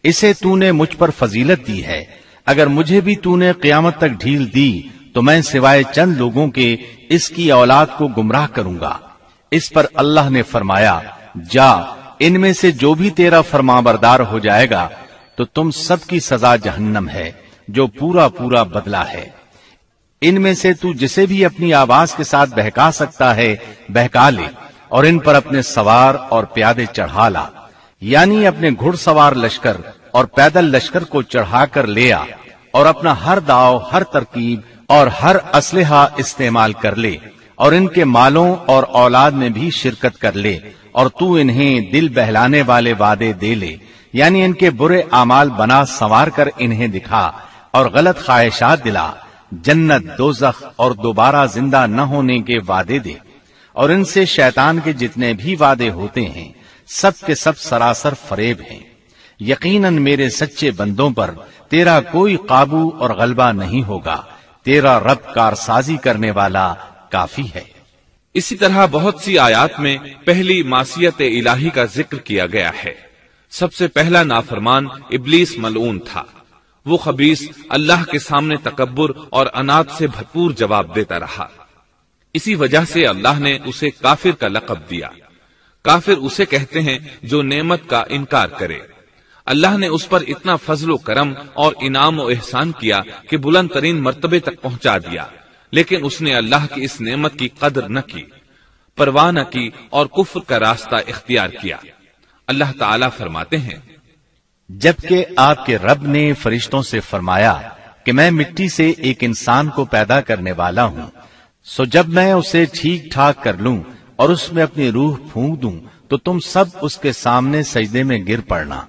اسے تو نے مجھ پر فضیلت دی ہے، اگر مجھے بھی تو نے قیامت تک ڈھیل دی تو میں سوائے چند لوگوں کے اس کی اولاد کو گمراہ کروں گا۔ اس پر اللہ نے فرمایا، جا، ان میں سے جو بھی تیرا فرمانبردار ہو جائے گا تو تم سب کی سزا جہنم ہے جو پورا پورا بدلہ ہے۔ ان میں سے تو جسے بھی اپنی آواز کے ساتھ بہکا سکتا ہے بہکا لے، اور ان پر اپنے سوار اور پیادے چڑھا لا، یعنی اپنے گھڑ سوار لشکر اور پیدل لشکر کو چڑھا کر لے آ، اور اپنا ہر داؤ، ہر ترکیب اور ہر اسلحہ استعمال کر لے، اور ان کے مالوں اور اولاد میں بھی شرکت کر لے، اور تو انہیں دل بہلانے والے وعدے دے لے، یعنی ان کے برے اعمال بنا سنوار کر انہیں دکھا اور غلط خواہشات دلا، جنت، دوزخ اور دوبارہ زندہ نہ ہونے کے وعدے دے، اور ان سے شیطان کے جتنے بھی وعدے ہوتے ہیں سب کے سب سراسر فریب ہیں۔ یقیناً میرے سچے بندوں پر تیرا کوئی قابو اور غلبہ نہیں ہوگا، تیرا رب کارسازی کرنے والا کافی ہے۔ اسی طرح بہت سی آیات میں پہلی معصیت الہی کا ذکر کیا گیا ہے۔ سب سے پہلا نافرمان ابلیس ملعون تھا، وہ خبیث اللہ کے سامنے تکبر اور انات سے بھرپور جواب دیتا رہا۔ اسی وجہ سے اللہ نے اسے کافر کا لقب دیا۔ کافر اسے کہتے ہیں جو نعمت کا انکار کرے۔ اللہ نے اس پر اتنا فضل و کرم اور انعام و احسان کیا کہ بلند ترین مرتبے تک پہنچا دیا، لیکن اس نے اللہ کی اس نعمت کی قدر نہ کی، پرواہ نہ کی اور کفر کا راستہ اختیار کیا۔ اللہ تعالیٰ فرماتے ہیں، جبکہ آپ کے رب نے فرشتوں سے فرمایا کہ میں مٹی سے ایک انسان کو پیدا کرنے والا ہوں، سو جب میں اسے ٹھیک ٹھاک کر لوں اور اس میں اپنی روح پھونک دوں تو تم سب اس کے سامنے سجدے میں گر پڑنا۔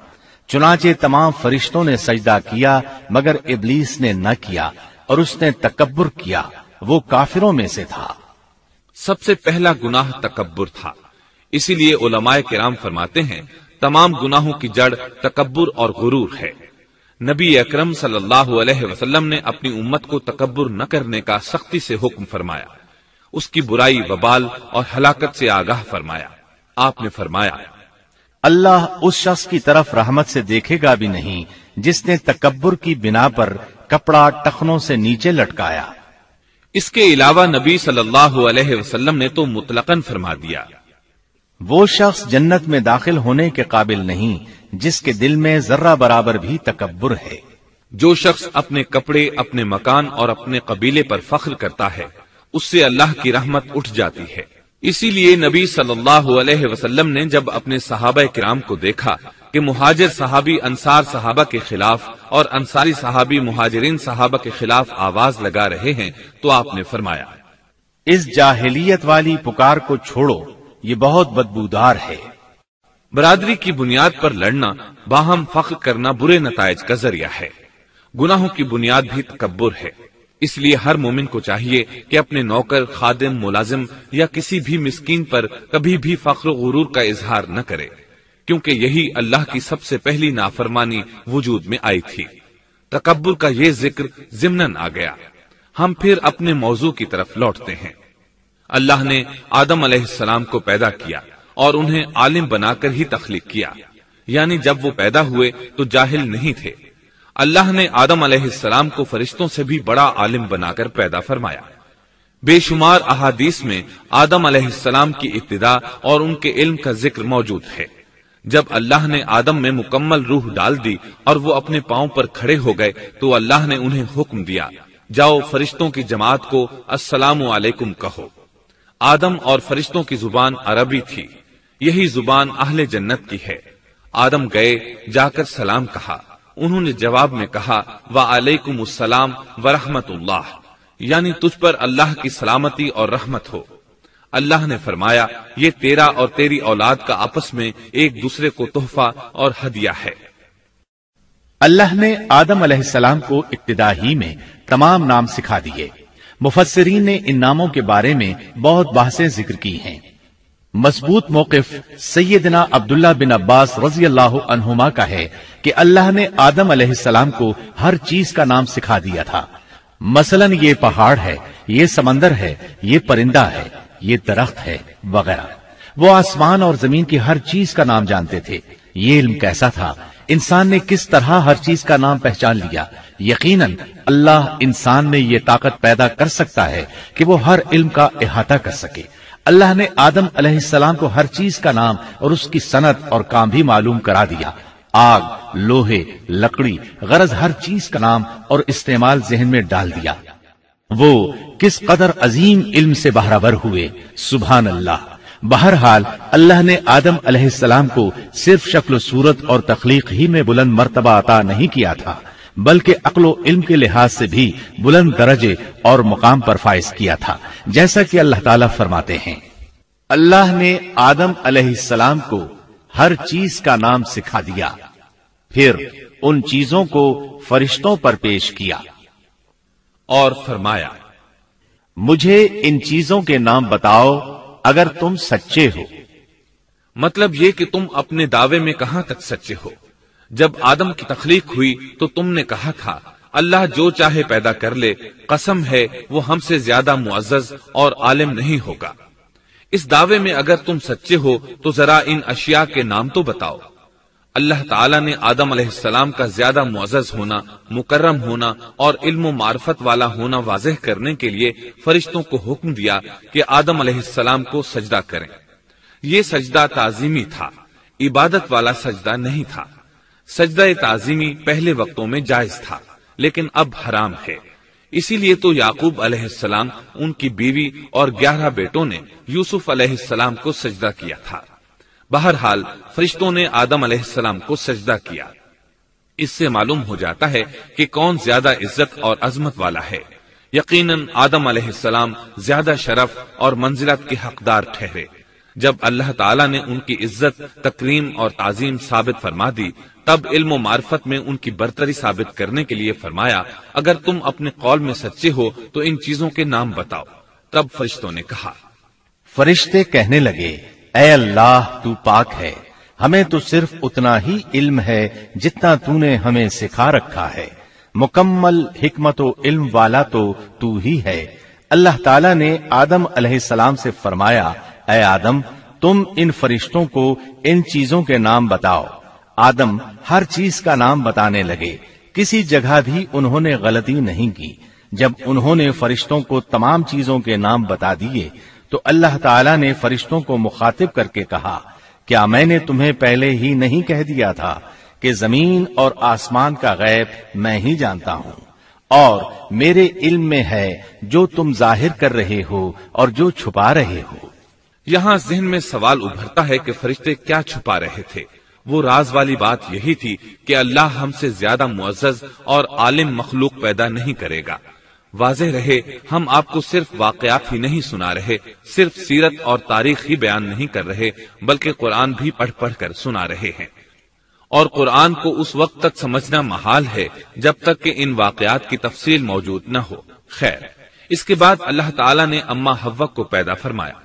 چنانچہ تمام فرشتوں نے سجدہ کیا مگر ابلیس نے نہ کیا اور اس نے تکبر کیا، وہ کافروں میں سے تھا۔ سب سے پہلا گناہ تکبر تھا، اسی لیے علماء کرام فرماتے ہیں تمام گناہوں کی جڑ تکبر اور غرور ہے۔ نبی اکرم صلی اللہ علیہ وسلم نے اپنی امت کو تکبر نہ کرنے کا سختی سے حکم فرمایا، اس کی برائی، وبال اور ہلاکت سے آگاہ فرمایا۔ آپ نے فرمایا، اللہ اس شخص کی طرف رحمت سے دیکھے گا بھی نہیں جس نے تکبر کی بنا پر کپڑا ٹخنوں سے نیچے لٹکایا۔ اس کے علاوہ نبی صلی اللہ علیہ وسلم نے تو مطلقاً فرما دیا، وہ شخص جنت میں داخل ہونے کے قابل نہیں جس کے دل میں ذرہ برابر بھی تکبر ہے۔ جو شخص اپنے کپڑے، اپنے مکان اور اپنے قبیلے پر فخر کرتا ہے اس سے اللہ کی رحمت اٹھ جاتی ہے۔ اسی لیے نبی صلی اللہ علیہ وسلم نے جب اپنے صحابہ کرام کو دیکھا کہ مہاجر صحابی انصار صحابہ کے خلاف اور انصاری صحابی مہاجرین صحابہ کے خلاف آواز لگا رہے ہیں تو آپ نے فرمایا، اس جاہلیت والی پکار کو چھوڑو، یہ بہت بدبودار ہے۔ برادری کی بنیاد پر لڑنا، باہم فخر کرنا برے نتائج کا ذریعہ ہے۔ گناہوں کی بنیاد بھی تکبر ہے۔ اس لیے ہر مومن کو چاہیے کہ اپنے نوکر، خادم، ملازم یا کسی بھی مسکین پر کبھی بھی فخر و غرور کا اظہار نہ کرے، کیونکہ یہی اللہ کی سب سے پہلی نافرمانی وجود میں آئی تھی۔ تکبر کا یہ ذکر ضمناً آ گیا۔ ہم پھر اپنے موضوع کی طرف لوٹتے ہیں۔ اللہ نے آدم علیہ السلام کو پیدا کیا اور انہیں عالم بنا کر ہی تخلیق کیا، یعنی جب وہ پیدا ہوئے تو جاہل نہیں تھے۔ اللہ نے آدم علیہ السلام کو فرشتوں سے بھی بڑا عالم بنا کر پیدا فرمایا۔ بے شمار احادیث میں آدم علیہ السلام کی ابتدا اور ان کے علم کا ذکر موجود ہے۔ جب اللہ نے آدم میں مکمل روح ڈال دی اور وہ اپنے پاؤں پر کھڑے ہو گئے تو اللہ نے انہیں حکم دیا، جاؤ فرشتوں کی جماعت کو السلام علیکم کہو۔ آدم اور فرشتوں کی زبان عربی تھی، یہی زبان اہل جنت کی ہے۔ آدم گئے، جا کر سلام کہا، انہوں نے جواب میں کہا وعلیکم السلام ورحمت اللہ، یعنی تجھ پر اللہ کی سلامتی اور رحمت ہو۔ اللہ نے فرمایا، یہ تیرا اور تیری اولاد کا آپس میں ایک دوسرے کو تحفہ اور ہدیہ ہے۔ اللہ نے آدم علیہ السلام کو ابتدا ہی میں تمام نام سکھا دیے۔ مفسرین نے ان ناموں کے بارے میں بہت بحثیں ذکر کی ہیں۔ مضبوط موقف سیدنا عبداللہ بن عباس رضی اللہ عنہما کا ہے کہ اللہ نے آدم علیہ السلام کو ہر چیز کا نام سکھا دیا تھا۔ مثلاً یہ پہاڑ ہے، یہ سمندر ہے، یہ پرندہ ہے، یہ درخت ہے وغیرہ۔ وہ آسمان اور زمین کی ہر چیز کا نام جانتے تھے۔ یہ علم کیسا تھا، انسان نے کس طرح ہر چیز کا نام پہچان لیا۔ یقیناً اللہ انسان میں یہ طاقت پیدا کر سکتا ہے کہ وہ ہر علم کا احاطہ کر سکے۔ اللہ نے آدم علیہ السلام کو ہر چیز کا نام اور اس کی صنعت اور کام بھی معلوم کرا دیا۔ آگ، لوہے، لکڑی، غرض ہر چیز کا نام اور استعمال ذہن میں ڈال دیا۔ وہ کس قدر عظیم علم سے بہرور ہوئے، سبحان اللہ۔ بہرحال اللہ نے آدم علیہ السلام کو صرف شکل و صورت اور تخلیق ہی میں بلند مرتبہ عطا نہیں کیا تھا، بلکہ عقل و علم کے لحاظ سے بھی بلند درجے اور مقام پر فائز کیا تھا، جیسا کہ اللہ تعالیٰ فرماتے ہیں، اللہ نے آدم علیہ السلام کو ہر چیز کا نام سکھا دیا، پھر ان چیزوں کو فرشتوں پر پیش کیا اور فرمایا، مجھے ان چیزوں کے نام بتاؤ اگر تم سچے ہو۔ مطلب یہ کہ تم اپنے دعوے میں کہاں تک سچے ہو؟ جب آدم کی تخلیق ہوئی تو تم نے کہا تھا اللہ جو چاہے پیدا کر لے، قسم ہے وہ ہم سے زیادہ معزز اور عالم نہیں ہوگا۔ اس دعوے میں اگر تم سچے ہو تو ذرا ان اشیاء کے نام تو بتاؤ۔ اللہ تعالیٰ نے آدم علیہ السلام کا زیادہ معزز ہونا، مکرم ہونا اور علم و معرفت والا ہونا واضح کرنے کے لیے فرشتوں کو حکم دیا کہ آدم علیہ السلام کو سجدہ کریں۔ یہ سجدہ تعظیمی تھا، عبادت والا سجدہ نہیں تھا۔ سجدہ تعظیمی پہلے وقتوں میں جائز تھا، لیکن اب حرام ہے۔ اسی لیے تو یعقوب علیہ السلام، ان کی بیوی اور 11 بیٹوں نے یوسف علیہ السلام کو سجدہ کیا تھا۔ بہرحال فرشتوں نے آدم علیہ السلام کو سجدہ کیا۔ اس سے معلوم ہو جاتا ہے کہ کون زیادہ عزت اور عظمت والا ہے۔ یقیناً آدم علیہ السلام زیادہ شرف اور منزلت کے حقدار ٹھہرے۔ جب اللہ تعالیٰ نے ان کی عزت، تکریم اور تعظیم ثابت فرما دی، تب علم و معرفت میں ان کی برتری ثابت کرنے کے لیے فرمایا، اگر تم اپنے قول میں سچے ہو تو ان چیزوں کے نام بتاؤ۔ تب فرشتوں نے کہا، فرشتے کہنے لگے، اے اللہ تو پاک ہے، ہمیں تو صرف اتنا ہی علم ہے جتنا تو نے ہمیں سکھا رکھا ہے، مکمل حکمت و علم والا تو ہی ہے۔ اللہ تعالیٰ نے آدم علیہ السلام سے فرمایا، اے آدم تم ان فرشتوں کو ان چیزوں کے نام بتاؤ۔ آدم ہر چیز کا نام بتانے لگے، کسی جگہ بھی انہوں نے غلطی نہیں کی۔ جب انہوں نے فرشتوں کو تمام چیزوں کے نام بتا دیے تو اللہ تعالیٰ نے فرشتوں کو مخاطب کر کے کہا، کیا میں نے تمہیں پہلے ہی نہیں کہہ دیا تھا کہ زمین اور آسمان کا غیب میں ہی جانتا ہوں، اور میرے علم میں ہے جو تم ظاہر کر رہے ہو اور جو چھپا رہے ہو۔ یہاں ذہن میں سوال ابھرتا ہے کہ فرشتے کیا چھپا رہے تھے؟ وہ راز والی بات یہی تھی کہ اللہ ہم سے زیادہ معزز اور عالم مخلوق پیدا نہیں کرے گا۔ واضح رہے، ہم آپ کو صرف واقعات ہی نہیں سنا رہے، صرف سیرت اور تاریخ ہی بیان نہیں کر رہے، بلکہ قرآن بھی پڑھ پڑھ کر سنا رہے ہیں۔ اور قرآن کو اس وقت تک سمجھنا محال ہے جب تک کہ ان واقعات کی تفصیل موجود نہ ہو۔ خیر، اس کے بعد اللہ تعالیٰ نے اماں حوا کو پیدا فرمایا۔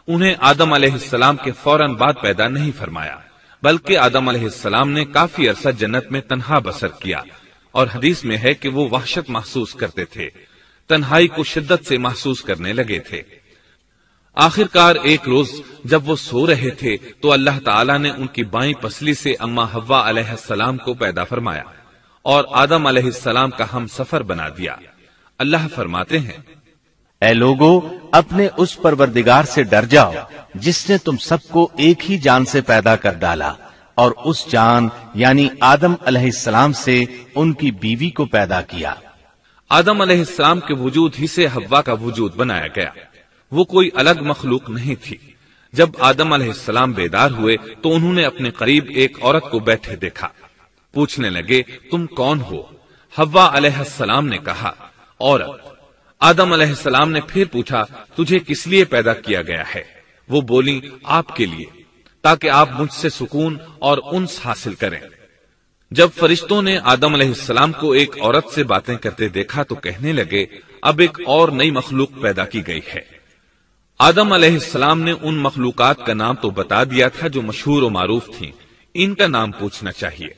انہیں آدم علیہ السلام کے فوراً بعد پیدا نہیں فرمایا، بلکہ آدم علیہ السلام نے کافی عرصہ جنت میں تنہا بسر کیا، اور حدیث میں ہے کہ وہ وحشت محسوس کرتے تھے، تنہائی کو شدت سے محسوس کرنے لگے تھے۔ آخر کار ایک روز جب وہ سو رہے تھے تو اللہ تعالیٰ نے ان کی بائیں پسلی سے اماں حوا علیہ السلام کو پیدا فرمایا اور آدم علیہ السلام کا ہم سفر بنا دیا۔ اللہ فرماتے ہیں، اے لوگو اپنے اس پروردگار سے ڈر جاؤ جس نے تم سب کو ایک ہی جان سے پیدا کر ڈالا، اور اس جان یعنی آدم علیہ السلام سے ان کی بیوی کو پیدا کیا۔ آدم علیہ السلام کے وجود ہی سے حوا کا وجود بنایا گیا، وہ کوئی الگ مخلوق نہیں تھی۔ جب آدم علیہ السلام بیدار ہوئے تو انہوں نے اپنے قریب ایک عورت کو بیٹھے دیکھا۔ پوچھنے لگے، تم کون ہو؟ حوا علیہ السلام نے کہا، عورت۔ آدم علیہ السلام نے پھر پوچھا، تجھے کس لیے پیدا کیا گیا ہے؟ وہ بولی، آپ کے لیے، تاکہ آپ مجھ سے سکون اور انس حاصل کریں۔ جب فرشتوں نے آدم علیہ السلام کو ایک عورت سے باتیں کرتے دیکھا تو کہنے لگے، اب ایک اور نئی مخلوق پیدا کی گئی ہے۔ آدم علیہ السلام نے ان مخلوقات کا نام تو بتا دیا تھا جو مشہور و معروف تھیں، ان کا نام پوچھنا چاہیے۔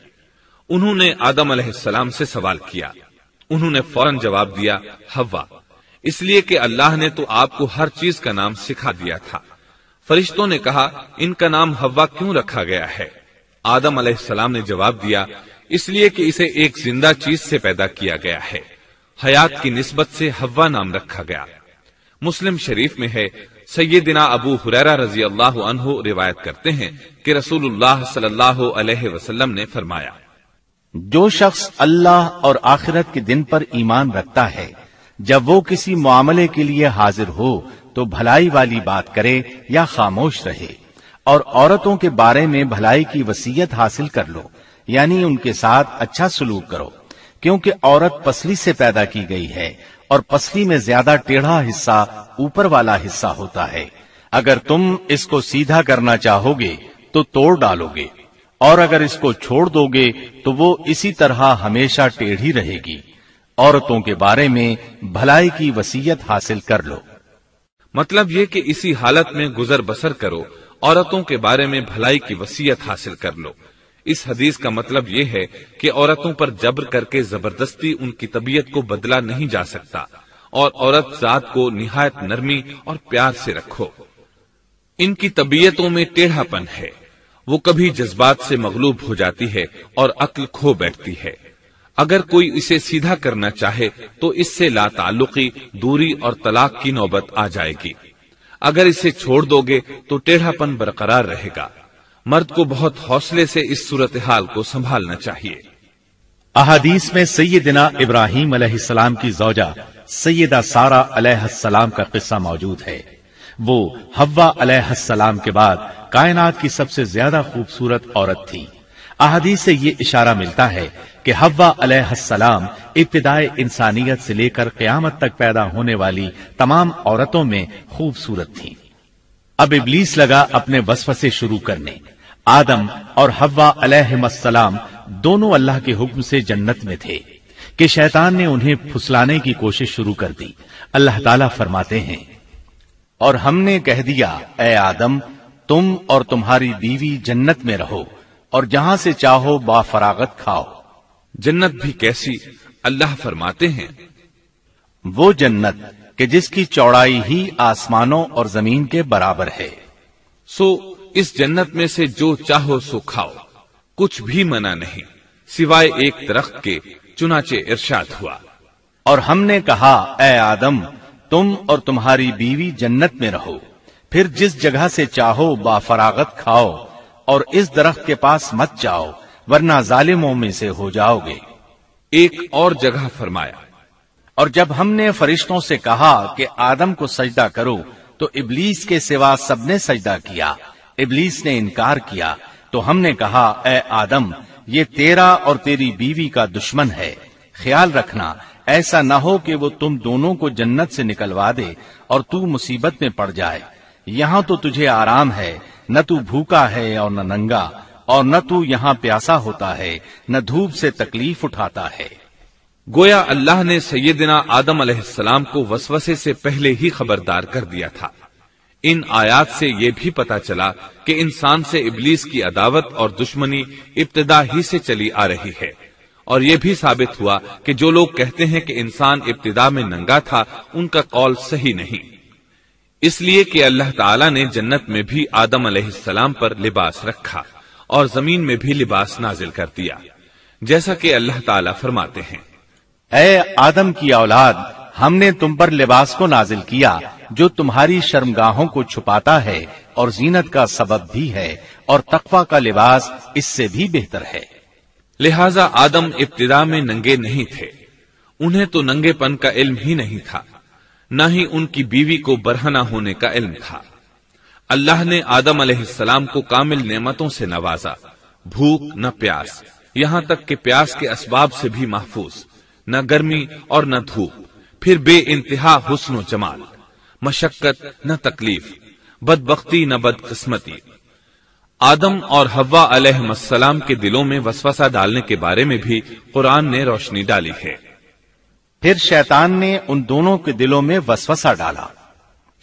انہوں نے آدم علیہ السلام سے سوال کیا، انہوں نے فوراً جواب دیا، حوا، اس لیے کہ اللہ نے تو آپ کو ہر چیز کا نام سکھا دیا تھا۔ فرشتوں نے کہا، ان کا نام حوا کیوں رکھا گیا ہے؟ آدم علیہ السلام نے جواب دیا، اس لیے کہ اسے ایک زندہ چیز سے پیدا کیا گیا ہے، حیات کی نسبت سے حوا نام رکھا گیا۔ مسلم شریف میں ہے، سیدنا ابو ہریرہ رضی اللہ عنہ روایت کرتے ہیں کہ رسول اللہ صلی اللہ علیہ وسلم نے فرمایا، جو شخص اللہ اور آخرت کے دن پر ایمان رکھتا ہے، جب وہ کسی معاملے کے لیے حاضر ہو تو بھلائی والی بات کرے یا خاموش رہے، اور عورتوں کے بارے میں بھلائی کی وصیت حاصل کر لو، یعنی ان کے ساتھ اچھا سلوک کرو، کیونکہ عورت پسلی سے پیدا کی گئی ہے اور پسلی میں زیادہ ٹیڑھا حصہ اوپر والا حصہ ہوتا ہے۔ اگر تم اس کو سیدھا کرنا چاہو گے تو توڑ ڈالو گے، اور اگر اس کو چھوڑ دو گے تو وہ اسی طرح ہمیشہ ٹیڑھی رہے گی۔ عورتوں کے بارے میں بھلائی کی وصیت حاصل کر لو۔ مطلب یہ کہ اسی حالت میں گزر بسر کرو، عورتوں کے بارے میں بھلائی کی وصیت حاصل کر لو۔ اس حدیث کا مطلب یہ ہے کہ عورتوں پر جبر کر کے زبردستی ان کی طبیعت کو بدلا نہیں جا سکتا، اور عورت ذات کو نہایت نرمی اور پیار سے رکھو۔ ان کی طبیعتوں میں ٹیڑھا پن ہے، وہ کبھی جذبات سے مغلوب ہو جاتی ہے اور عقل کھو بیٹھتی ہے۔ اگر کوئی اسے سیدھا کرنا چاہے تو اس سے لا تعلقی، دوری اور طلاق کی نوبت آ جائے گی۔ اگر اسے چھوڑ دو گے تو ٹیڑھا پن برقرار رہے گا۔ مرد کو بہت حوصلے سے اس صورتحال کو سنبھالنا چاہیے۔ احادیث میں سیدنا ابراہیم علیہ السلام کی زوجہ سیدہ سارہ علیہ السلام کا قصہ موجود ہے۔ وہ حوا علیہ السلام کے بعد کائنات کی سب سے زیادہ خوبصورت عورت تھی۔ احادیث سے یہ اشارہ ملتا ہے کہ حوا علیہ السلام ابتدائے انسانیت سے لے کر قیامت تک پیدا ہونے والی تمام عورتوں میں خوبصورت تھیں۔ اب ابلیس لگا اپنے وسوسے شروع کرنے۔ آدم اور حوا علیہ السلام دونوں اللہ کے حکم سے جنت میں تھے کہ شیطان نے انہیں پھسلانے کی کوشش شروع کر دی۔ اللہ تعالیٰ فرماتے ہیں، اور ہم نے کہہ دیا اے آدم تم اور تمہاری بیوی جنت میں رہو اور جہاں سے چاہو با فراغت کھاؤ۔ جنت بھی کیسی؟ اللہ فرماتے ہیں، وہ جنت کہ جس کی چوڑائی ہی آسمانوں اور زمین کے برابر ہے۔ سو اس جنت میں سے جو چاہو سو کھاؤ، کچھ بھی منع نہیں سوائے ایک درخت کے، چنانچہ ارشاد ہوا، اور ہم نے کہا اے آدم تم اور تمہاری بیوی جنت میں رہو، پھر جس جگہ سے چاہو با فراغت کھاؤ اور اس درخت کے پاس مت جاؤ ورنہ ظالموں میں سے ہو جاؤ گے۔ ایک اور جگہ فرمایا، اور جب ہم نے فرشتوں سے کہا کہ آدم کو سجدہ کرو تو ابلیس کے سوا سب نے سجدہ کیا۔ ابلیس نے انکار کیا تو ہم نے کہا اے آدم یہ تیرا اور تیری بیوی کا دشمن ہے، خیال رکھنا ایسا نہ ہو کہ وہ تم دونوں کو جنت سے نکلوا دے اور تو مصیبت میں پڑ جائے۔ یہاں تو تجھے آرام ہے، نہ تو بھوکا ہے اور نہ ننگا، اور نہ تو یہاں پیاسا ہوتا ہے، نہ دھوپ سے تکلیف اٹھاتا ہے۔ گویا اللہ نے سیدنا آدم علیہ السلام کو وسوسے سے پہلے ہی خبردار کر دیا تھا۔ ان آیات سے یہ بھی پتا چلا کہ انسان سے ابلیس کی عداوت اور دشمنی ابتدا ہی سے چلی آ رہی ہے، اور یہ بھی ثابت ہوا کہ جو لوگ کہتے ہیں کہ انسان ابتدا میں ننگا تھا ان کا قول صحیح نہیں، اس لیے کہ اللہ تعالیٰ نے جنت میں بھی آدم علیہ السلام پر لباس رکھا اور زمین میں بھی لباس نازل کر دیا، جیسا کہ اللہ تعالیٰ فرماتے ہیں، اے آدم کی اولاد ہم نے تم پر لباس کو نازل کیا جو تمہاری شرمگاہوں کو چھپاتا ہے اور زینت کا سبب بھی ہے، اور تقوی کا لباس اس سے بھی بہتر ہے۔ لہذا آدم ابتدا میں ننگے نہیں تھے، انہیں تو ننگے پن کا علم ہی نہیں تھا، نہ ہی ان کی بیوی کو برہنہ ہونے کا علم تھا۔ اللہ نے آدم علیہ السلام کو کامل نعمتوں سے نوازا، بھوک نہ پیاس، یہاں تک کہ پیاس کے اسباب سے بھی محفوظ، نہ گرمی اور نہ دھوپ، پھر بے انتہا حسن و جمال، مشقت نہ تکلیف، بدبختی نہ بدقسمتی۔ آدم اور حوا علیہ السلام کے دلوں میں وسوسہ ڈالنے کے بارے میں بھی قرآن نے روشنی ڈالی ہے۔ پھر شیطان نے ان دونوں کے دلوں میں وسوسہ ڈالا۔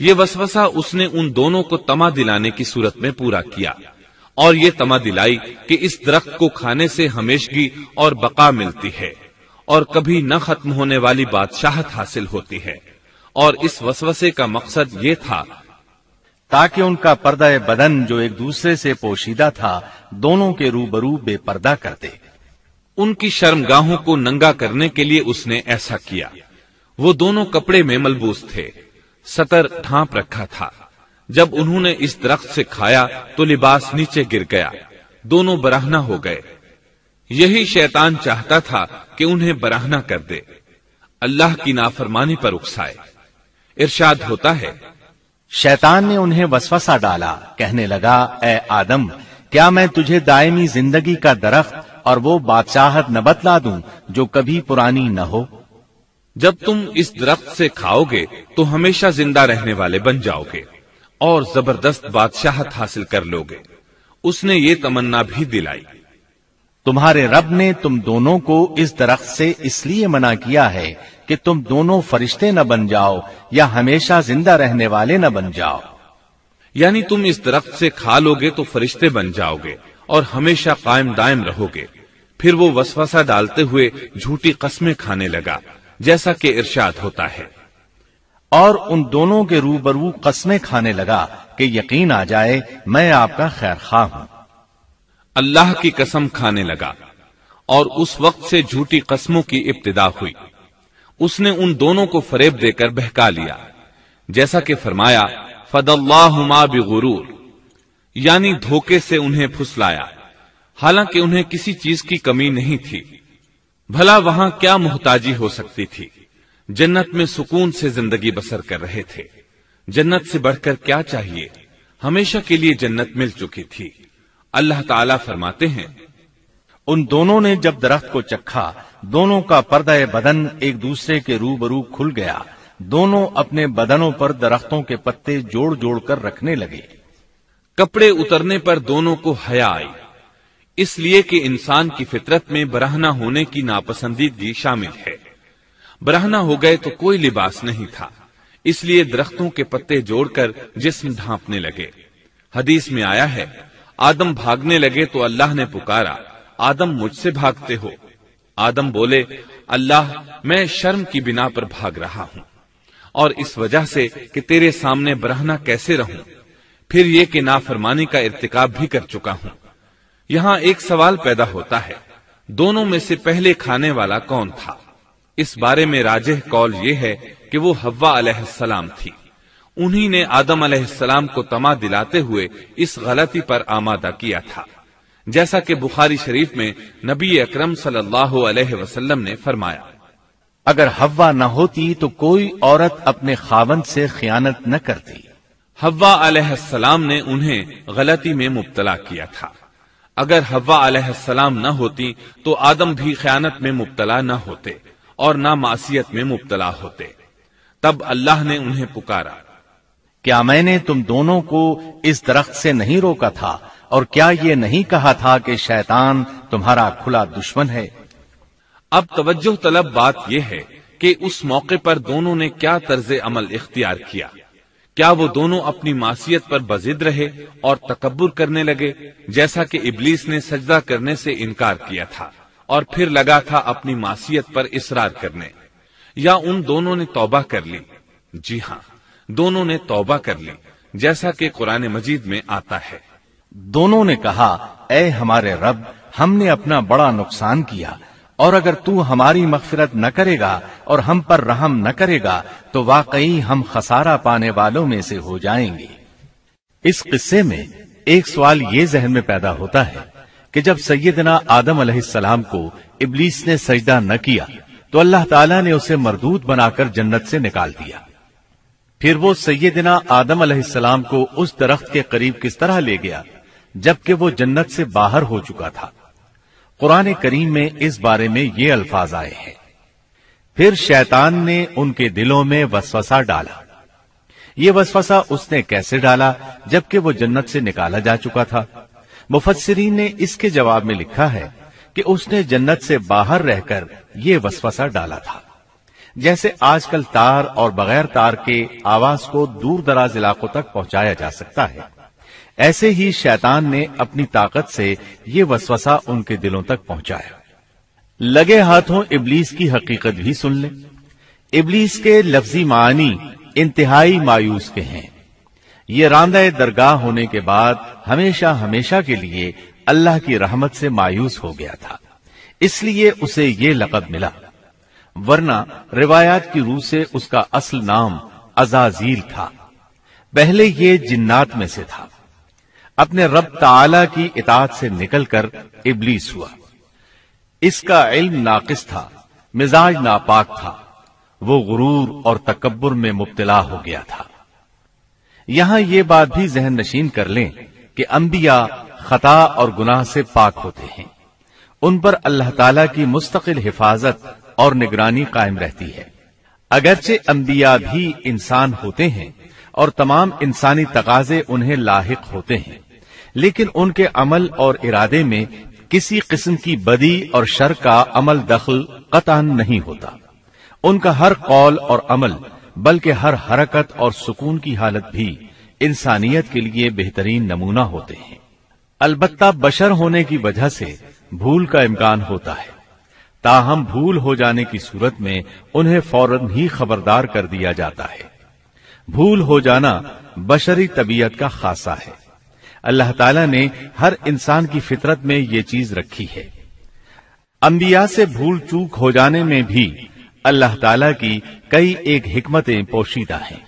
یہ وسوسہ اس نے ان دونوں کو طمع دلانے کی صورت میں پورا کیا، اور یہ طمع دلائی کہ اس درخت کو کھانے سے ہمیشگی اور بقا ملتی ہے اور کبھی نہ ختم ہونے والی بادشاہت حاصل ہوتی ہے، اور اس وسوسے کا مقصد یہ تھا تاکہ ان کا پردہ بدن جو ایک دوسرے سے پوشیدہ تھا دونوں کے روبرو بے پردہ کر دے۔ ان کی شرمگاہوں کو ننگا کرنے کے لیے اس نے ایسا کیا۔ وہ دونوں کپڑے میں ملبوس تھے، ستر ڈھانپ رکھا تھا۔ جب انہوں نے اس درخت سے کھایا تو لباس نیچے گر گیا، دونوں برہنہ ہو گئے۔ یہی شیطان چاہتا تھا کہ انہیں برہنہ کر دے، اللہ کی نافرمانی پر اکسائے۔ ارشاد ہوتا ہے، شیطان نے انہیں وسوسہ ڈالا، کہنے لگا اے آدم کیا میں تجھے دائمی زندگی کا درخت اور وہ بادشاہت نہ بتلا دوں جو کبھی پرانی نہ ہو؟ جب تم اس درخت سے کھاؤ گے تو ہمیشہ زندہ رہنے والے بن جاؤ گے اور زبردست بادشاہت حاصل کر لو گے۔ اس نے یہ تمنا بھی دلائی۔ تمہارے رب نے تم دونوں کو اس درخت سے اس لیے منع کیا ہے کہ تم دونوں فرشتے نہ بن جاؤ یا ہمیشہ زندہ رہنے والے نہ بن جاؤ۔ یعنی تم اس درخت سے کھا لو گے تو فرشتے بن جاؤ گے اور ہمیشہ قائم دائم رہو گے۔ پھر وہ وسوسہ ڈالتے ہوئے جھوٹی قسمیں کھانے لگا، جیسا کہ ارشاد ہوتا ہے، اور ان دونوں کے روبرو قسمیں کھانے لگا کہ یقین آ جائے میں آپ کا خیر خواہ ہوں۔ اللہ کی قسم کھانے لگا، اور اس وقت سے جھوٹی قسموں کی ابتدا ہوئی۔ اس نے ان دونوں کو فریب دے کر بہکا لیا، جیسا کہ فرمایا فَدَلَّاهُمَا بِغُرُورٍ، یعنی دھوکے سے انہیں پھسلایا، حالانکہ انہیں کسی چیز کی کمی نہیں تھی۔ بھلا وہاں کیا محتاجی ہو سکتی تھی؟ جنت میں سکون سے زندگی بسر کر رہے تھے، جنت سے بڑھ کر کیا چاہیے؟ ہمیشہ کے لیے جنت مل چکی تھی۔ اللہ تعالیٰ فرماتے ہیں، ان دونوں نے جب درخت کو چکھا، دونوں کا پردہ بدن ایک دوسرے کے روبرو کھل گیا، دونوں اپنے بدنوں پر درختوں کے پتے جوڑ جوڑ کر رکھنے لگے۔ کپڑے اترنے پر دونوں کو حیا آئی، اس لیے کہ انسان کی فطرت میں برہنہ ہونے کی ناپسندیدگی شامل ہے۔ برہنہ ہو گئے تو کوئی لباس نہیں تھا، اس لیے درختوں کے پتے جوڑ کر جسم ڈھانپنے لگے۔ حدیث میں آیا ہے، آدم بھاگنے لگے تو اللہ نے پکارا، آدم مجھ سے بھاگتے ہو؟ آدم بولے، اللہ میں شرم کی بنا پر بھاگ رہا ہوں، اور اس وجہ سے کہ تیرے سامنے برہنہ کیسے رہوں، پھر یہ کہ نافرمانی کا ارتکاب بھی کر چکا ہوں۔ یہاں ایک سوال پیدا ہوتا ہے، دونوں میں سے پہلے کھانے والا کون تھا؟ اس بارے میں راجح قول یہ ہے کہ وہ حوا علیہ السلام تھی۔ انہی نے آدم علیہ السلام کو طمع دلاتے ہوئے اس غلطی پر آمادہ کیا تھا، جیسا کہ بخاری شریف میں نبی اکرم صلی اللہ علیہ وسلم نے فرمایا، اگر حوا نہ ہوتی تو کوئی عورت اپنے خاوند سے خیانت نہ کرتی۔ حوا علیہ السلام نے انہیں غلطی میں مبتلا کیا تھا۔ اگر حوا علیہ السلام نہ ہوتی تو آدم بھی خیانت میں مبتلا نہ ہوتے اور نہ معصیت میں مبتلا ہوتے۔ تب اللہ نے انہیں پکارا، کیا میں نے تم دونوں کو اس درخت سے نہیں روکا تھا، اور کیا یہ نہیں کہا تھا کہ شیطان تمہارا کھلا دشمن ہے؟ اب توجہ طلب بات یہ ہے کہ اس موقع پر دونوں نے کیا طرز عمل اختیار کیا۔ کیا وہ دونوں اپنی معصیت پر بضد رہے اور تکبر کرنے لگے، جیسا کہ ابلیس نے سجدہ کرنے سے انکار کیا تھا اور پھر لگا تھا اپنی معصیت پر اصرار کرنے، یا ان دونوں نے توبہ کر لی؟ جی ہاں، دونوں نے توبہ کر لی، جیسا کہ قرآن مجید میں آتا ہے، دونوں نے کہا، اے ہمارے رب، ہم نے اپنا بڑا نقصان کیا، اور اگر تو ہماری مغفرت نہ کرے گا اور ہم پر رحم نہ کرے گا تو واقعی ہم خسارہ پانے والوں میں سے ہو جائیں گے۔ اس قصے میں ایک سوال یہ ذہن میں پیدا ہوتا ہے کہ جب سیدنا آدم علیہ السلام کو ابلیس نے سجدہ نہ کیا تو اللہ تعالیٰ نے اسے مردود بنا کر جنت سے نکال دیا، پھر وہ سیدنا آدم علیہ السلام کو اس درخت کے قریب کس طرح لے گیا جبکہ وہ جنت سے باہر ہو چکا تھا؟ قرآن کریم میں اس بارے میں یہ الفاظ آئے ہیں، پھر شیطان نے ان کے دلوں میں وسوسہ ڈالا۔ یہ وسوسہ اس نے کیسے ڈالا جبکہ وہ جنت سے نکالا جا چکا تھا؟ مفسرین نے اس کے جواب میں لکھا ہے کہ اس نے جنت سے باہر رہ کر یہ وسوسہ ڈالا تھا، جیسے آج کل تار اور بغیر تار کے آواز کو دور دراز علاقوں تک پہنچایا جا سکتا ہے، ایسے ہی شیطان نے اپنی طاقت سے یہ وسوسہ ان کے دلوں تک پہنچایا۔ لگے ہاتھوں ابلیس کی حقیقت بھی سن لیں۔ ابلیس کے لفظی معنی انتہائی مایوس کے ہیں۔ یہ راندہ درگاہ ہونے کے بعد ہمیشہ ہمیشہ کے لیے اللہ کی رحمت سے مایوس ہو گیا تھا، اس لیے اسے یہ لقب ملا، ورنہ روایات کی روح سے اس کا اصل نام عزازیل تھا۔ پہلے یہ جنات میں سے تھا، اپنے رب تعالی کی اطاعت سے نکل کر ابلیس ہوا۔ اس کا علم ناقص تھا، مزاج ناپاک تھا، وہ غرور اور تکبر میں مبتلا ہو گیا تھا۔ یہاں یہ بات بھی ذہن نشین کر لیں کہ انبیاء خطا اور گناہ سے پاک ہوتے ہیں، ان پر اللہ تعالی کی مستقل حفاظت اور نگرانی قائم رہتی ہے۔ اگرچہ انبیاء بھی انسان ہوتے ہیں اور تمام انسانی تقاضے انہیں لاحق ہوتے ہیں، لیکن ان کے عمل اور ارادے میں کسی قسم کی بدی اور شر کا عمل دخل قطعاً نہیں ہوتا۔ ان کا ہر قول اور عمل بلکہ ہر حرکت اور سکون کی حالت بھی انسانیت کے لیے بہترین نمونہ ہوتے ہیں۔ البتہ بشر ہونے کی وجہ سے بھول کا امکان ہوتا ہے، تاہم بھول ہو جانے کی صورت میں انہیں فوراً ہی خبردار کر دیا جاتا ہے۔ بھول ہو جانا بشری طبیعت کا خاصہ ہے۔ اللہ تعالیٰ نے ہر انسان کی فطرت میں یہ چیز رکھی ہے۔ انبیاء سے بھول چوک ہو جانے میں بھی اللہ تعالیٰ کی کئی ایک حکمتیں پوشیدہ ہیں۔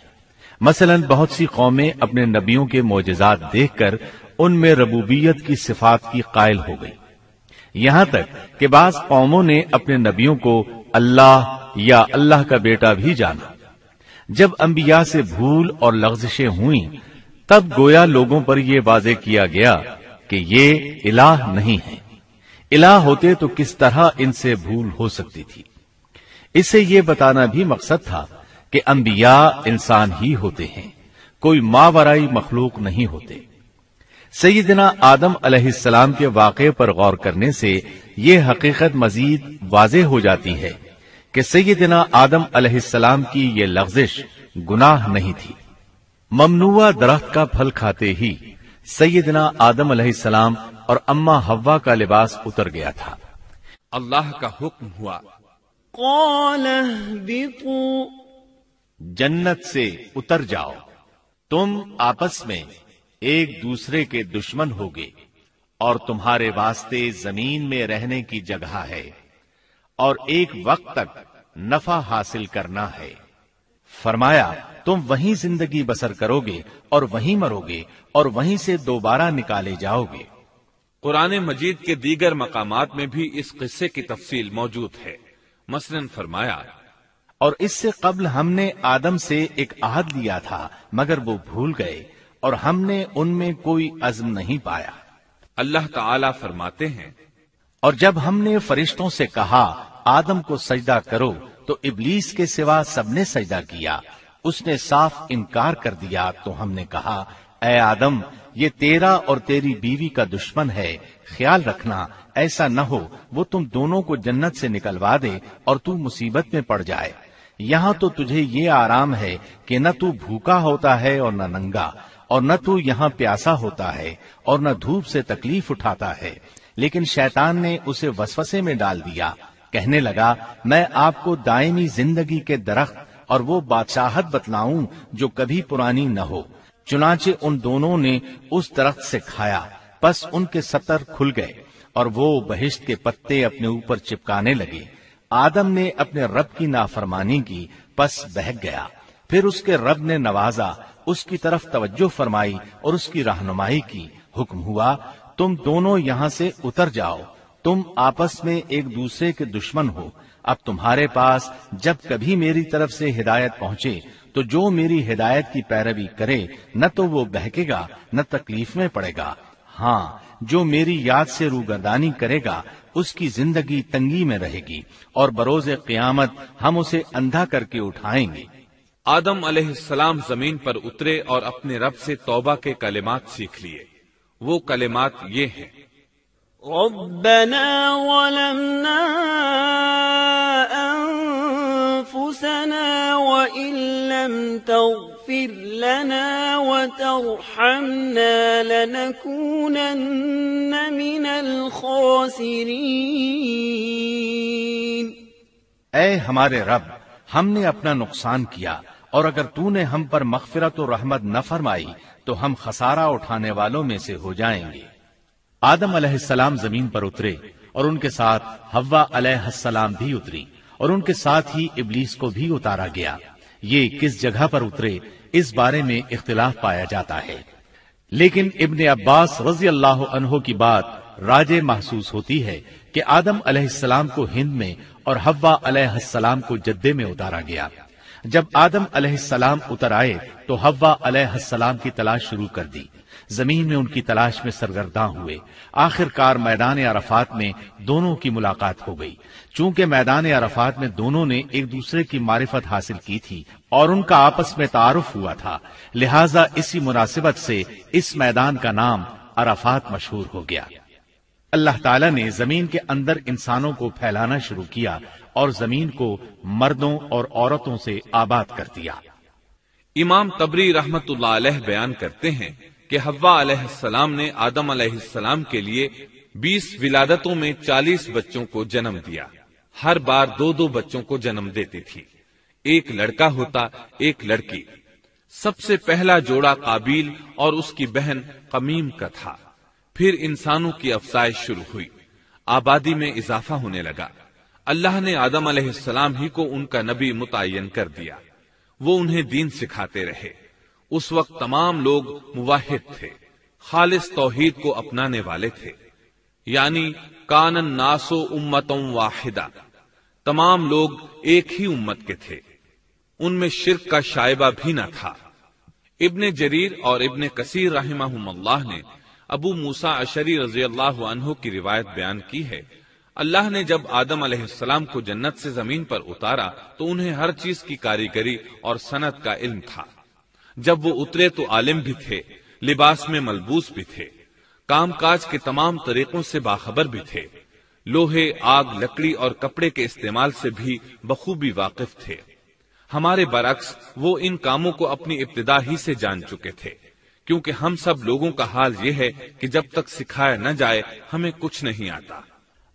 مثلا بہت سی قومیں اپنے نبیوں کے معجزات دیکھ کر ان میں ربوبیت کی صفات کی قائل ہو گئی، یہاں تک کہ بعض قوموں نے اپنے نبیوں کو اللہ یا اللہ کا بیٹا بھی جانا۔ جب انبیاء سے بھول اور لغزشیں ہوئیں تب گویا لوگوں پر یہ واضح کیا گیا کہ یہ الہ نہیں ہے۔ الہ ہوتے تو کس طرح ان سے بھول ہو سکتی تھی۔ اس سے یہ بتانا بھی مقصد تھا کہ انبیاء انسان ہی ہوتے ہیں، کوئی ماورائی مخلوق نہیں ہوتے۔ سیدنا آدم علیہ السلام کے واقعے پر غور کرنے سے یہ حقیقت مزید واضح ہو جاتی ہے کہ سیدنا آدم علیہ السلام کی یہ لغزش گناہ نہیں تھی۔ ممنوع درخت کا پھل کھاتے ہی سیدنا آدم علیہ السلام اور اماں حوا کا لباس اتر گیا تھا۔ اللہ کا حکم ہوا، قال اهبطوا، جنت سے اتر جاؤ، تم آپس میں ایک دوسرے کے دشمن ہوگے اور تمہارے واسطے زمین میں رہنے کی جگہ ہے اور ایک وقت تک نفع حاصل کرنا ہے۔ فرمایا تم وہیں زندگی بسر کرو گے اور وہیں مرو گے اور وہیں سے دوبارہ نکالے جاؤ گے۔ قرآن مجید کے دیگر مقامات میں بھی اس قصے کی تفصیل موجود ہے۔ مثلاً فرمایا، اور اس سے قبل ہم نے آدم سے ایک عہد لیا تھا مگر وہ بھول گئے اور ہم نے ان میں کوئی عزم نہیں پایا۔ اللہ تعالیٰ فرماتے ہیں، اور جب ہم نے فرشتوں سے کہا آدم کو سجدہ کرو تو ابلیس کے سوا سب نے سجدہ کیا، اس نے صاف انکار کر دیا۔ تو ہم نے کہا اے آدم، یہ تیرا اور تیری بیوی کا دشمن ہے، خیال رکھنا ایسا نہ ہو وہ تم دونوں کو جنت سے نکلوا دے اور تو مصیبت میں پڑ جائے۔ یہاں تو تجھے یہ آرام ہے کہ نہ تو بھوکا ہوتا ہے اور نہ ننگا، اور نہ تو یہاں پیاسا ہوتا ہے اور نہ دھوپ سے تکلیف اٹھاتا ہے۔ لیکن شیطان نے اسے وسوسے میں ڈال دیا، کہنے لگا میں آپ کو دائمی زندگی کے درخت اور وہ بادشاہت بتلاؤں جو کبھی پرانی نہ ہو۔ چنانچہ ان دونوں نے اس درخت سے کھایا، پس ان کے ستر کھل گئے اور وہ بہشت کے پتے اپنے اوپر چپکانے لگے۔ آدم نے اپنے رب کی نافرمانی کی، پس بہک گیا۔ پھر اس کے رب نے نوازا، اس کی طرف توجہ فرمائی اور اس کی رہنمائی کی۔ حکم ہوا تم دونوں یہاں سے اتر جاؤ، تم آپس میں ایک دوسرے کے دشمن ہو۔ اب تمہارے پاس جب کبھی میری طرف سے ہدایت پہنچے تو جو میری ہدایت کی پیروی کرے نہ تو وہ بہکے گا نہ تکلیف میں پڑے گا، ہاں جو میری یاد سے روگردانی کرے گا اس کی زندگی تنگی میں رہے گی اور بروز قیامت ہم اسے اندھا کر کے اٹھائیں گے۔ آدم علیہ السلام زمین پر اترے اور اپنے رب سے توبہ کے کلمات سیکھ لیے۔ وہ کلمات یہ ہیں، ربنا ظلمنا أنفسنا وإن لم تغفر لنا وترحمنا لنكونن من الخاسرين۔ اے ہمارے رب، ہم نے اپنا نقصان کیا اور اگر تو نے ہم پر مغفرت و رحمت نہ فرمائی تو ہم خسارہ اٹھانے والوں میں سے ہو جائیں گے۔ آدم علیہ السلام زمین پر اترے اور ان کے ساتھ حوا علیہ السلام بھی اتری اور ان کے ساتھ ہی ابلیس کو بھی اتارا گیا۔ یہ کس جگہ پر اترے اس بارے میں اختلاف پایا جاتا ہے، لیکن ابن عباس رضی اللہ عنہ کی بات راجح محسوس ہوتی ہے کہ آدم علیہ السلام کو ہند میں اور حوا علیہ السلام کو جدے میں اتارا گیا۔ جب آدم علیہ السلام اتر آئے تو حوا علیہ السلام کی تلاش شروع کر دی، زمین میں ان کی تلاش میں سرگرداں ہوئے۔ آخر کار میدان عرفات میں دونوں کی ملاقات ہو گئی۔ چونکہ میدان عرفات میں دونوں نے ایک دوسرے کی معرفت حاصل کی تھی اور ان کا آپس میں تعارف ہوا تھا، لہٰذا اسی مناسبت سے اس میدان کا نام عرفات مشہور ہو گیا۔ اللہ تعالیٰ نے زمین کے اندر انسانوں کو پھیلانا شروع کیا اور زمین کو مردوں اور عورتوں سے آباد کر دیا۔ امام طبری رحمت اللہ علیہ بیان کرتے ہیں کہ حوا علیہ السلام نے آدم علیہ السلام کے لیے 20 ولادتوں میں 40 بچوں کو جنم دیا۔ ہر بار 2 بچوں کو جنم دیتی تھی، ایک لڑکا ہوتا ایک لڑکی۔ سب سے پہلا جوڑا قابیل اور اس کی بہن قمیم کا تھا۔ پھر انسانوں کی افزائش شروع ہوئی، آبادی میں اضافہ ہونے لگا۔ اللہ نے آدم علیہ السلام ہی کو ان کا نبی متعین کر دیا، وہ انہیں دین سکھاتے رہے۔ اس وقت تمام لوگ موحد تھے، خالص توحید کو اپنانے والے تھے، یعنی کان الناس امۃ واحدہ، تمام لوگ ایک ہی امت کے تھے، ان میں شرک کا شائبہ بھی نہ تھا۔ ابن جریر اور ابن کثیر رحمہم اللہ نے ابو موسیٰ اشعری رضی اللہ عنہ کی روایت بیان کی ہے، اللہ نے جب آدم علیہ السلام کو جنت سے زمین پر اتارا تو انہیں ہر چیز کی کاریگری اور صنعت کا علم تھا۔ جب وہ اترے تو عالم بھی تھے، لباس میں ملبوس بھی تھے، کام کاج کے تمام طریقوں سے باخبر بھی تھے، لوہے، آگ، لکڑی اور کپڑے کے استعمال سے بھی بخوبی واقف تھے۔ ہمارے برعکس وہ ان کاموں کو اپنی ابتدا ہی سے جان چکے تھے، کیونکہ ہم سب لوگوں کا حال یہ ہے کہ جب تک سکھایا نہ جائے ہمیں کچھ نہیں آتا۔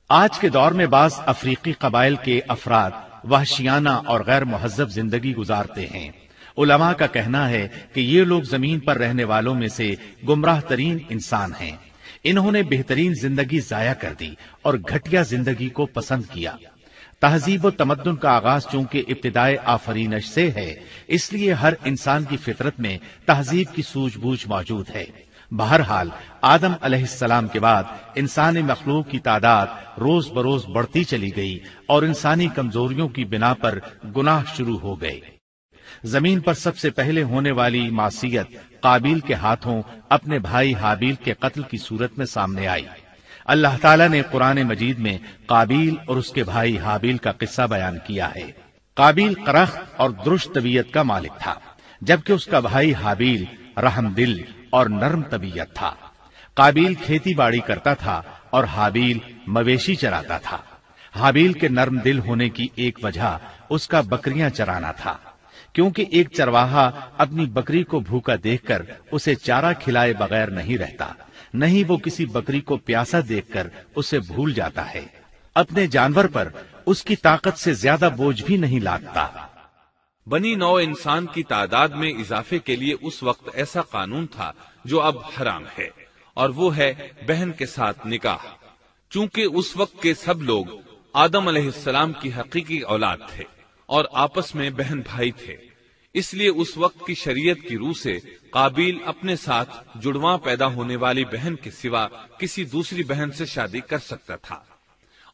آج کے دور میں بعض افریقی قبائل کے افراد وحشیانہ اور غیر مہذب زندگی گزارتے ہیں۔ علماء کا کہنا ہے کہ یہ لوگ زمین پر رہنے والوں میں سے گمراہ ترین انسان ہیں۔ انہوں نے بہترین زندگی ضائع کر دی اور گھٹیا زندگی کو پسند کیا۔ تہذیب و تمدن کا آغاز چونکہ ابتدائے آفرینش سے ہے، اس لیے ہر انسان کی فطرت میں تہذیب کی سوجھ بوجھ موجود ہے۔ بہرحال آدم علیہ السلام کے بعد انسانی مخلوق کی تعداد روز بروز بڑھتی چلی گئی اور انسانی کمزوریوں کی بنا پر گناہ شروع ہو گئے۔ زمین پر سب سے پہلے ہونے والی معصیت قابیل کے ہاتھوں اپنے بھائی حابیل کے قتل کی صورت میں سامنے آئی۔ اللہ تعالیٰ نے قرآن مجید میں قابیل اور اس کے بھائی حابیل کا قصہ بیان کیا ہے۔ قابیل قرخت اور درشت طبیعت کا مالک تھا، جبکہ اس کا بھائی حابیل رحم دل اور نرم طبیعت تھا۔ قابیل کھیتی باڑی کرتا تھا اور حابیل مویشی چراتا تھا۔ حابیل کے نرم دل ہونے کی ایک وجہ اس کا بکریاں چرانا تھا، کیونکہ ایک چرواہا اپنی بکری کو بھوکا دیکھ کر اسے چارہ کھلائے بغیر نہیں رہتا، نہیں وہ کسی بکری کو پیاسا دیکھ کر اسے بھول جاتا ہے۔ اپنے جانور پر اس کی طاقت سے زیادہ بوجھ بھی نہیں لادتا۔ بنی نوع انسان کی تعداد میں اضافے کے لیے اس وقت ایسا قانون تھا جو اب حرام ہے، اور وہ ہے بہن کے ساتھ نکاح۔ چونکہ اس وقت کے سب لوگ آدم علیہ السلام کی حقیقی اولاد تھے اور آپس میں بہن بھائی تھے، اس لیے اس وقت کی شریعت کی روح سے قابیل اپنے ساتھ جڑواں پیدا ہونے والی بہن کے سوا کسی دوسری بہن سے شادی کر سکتا تھا،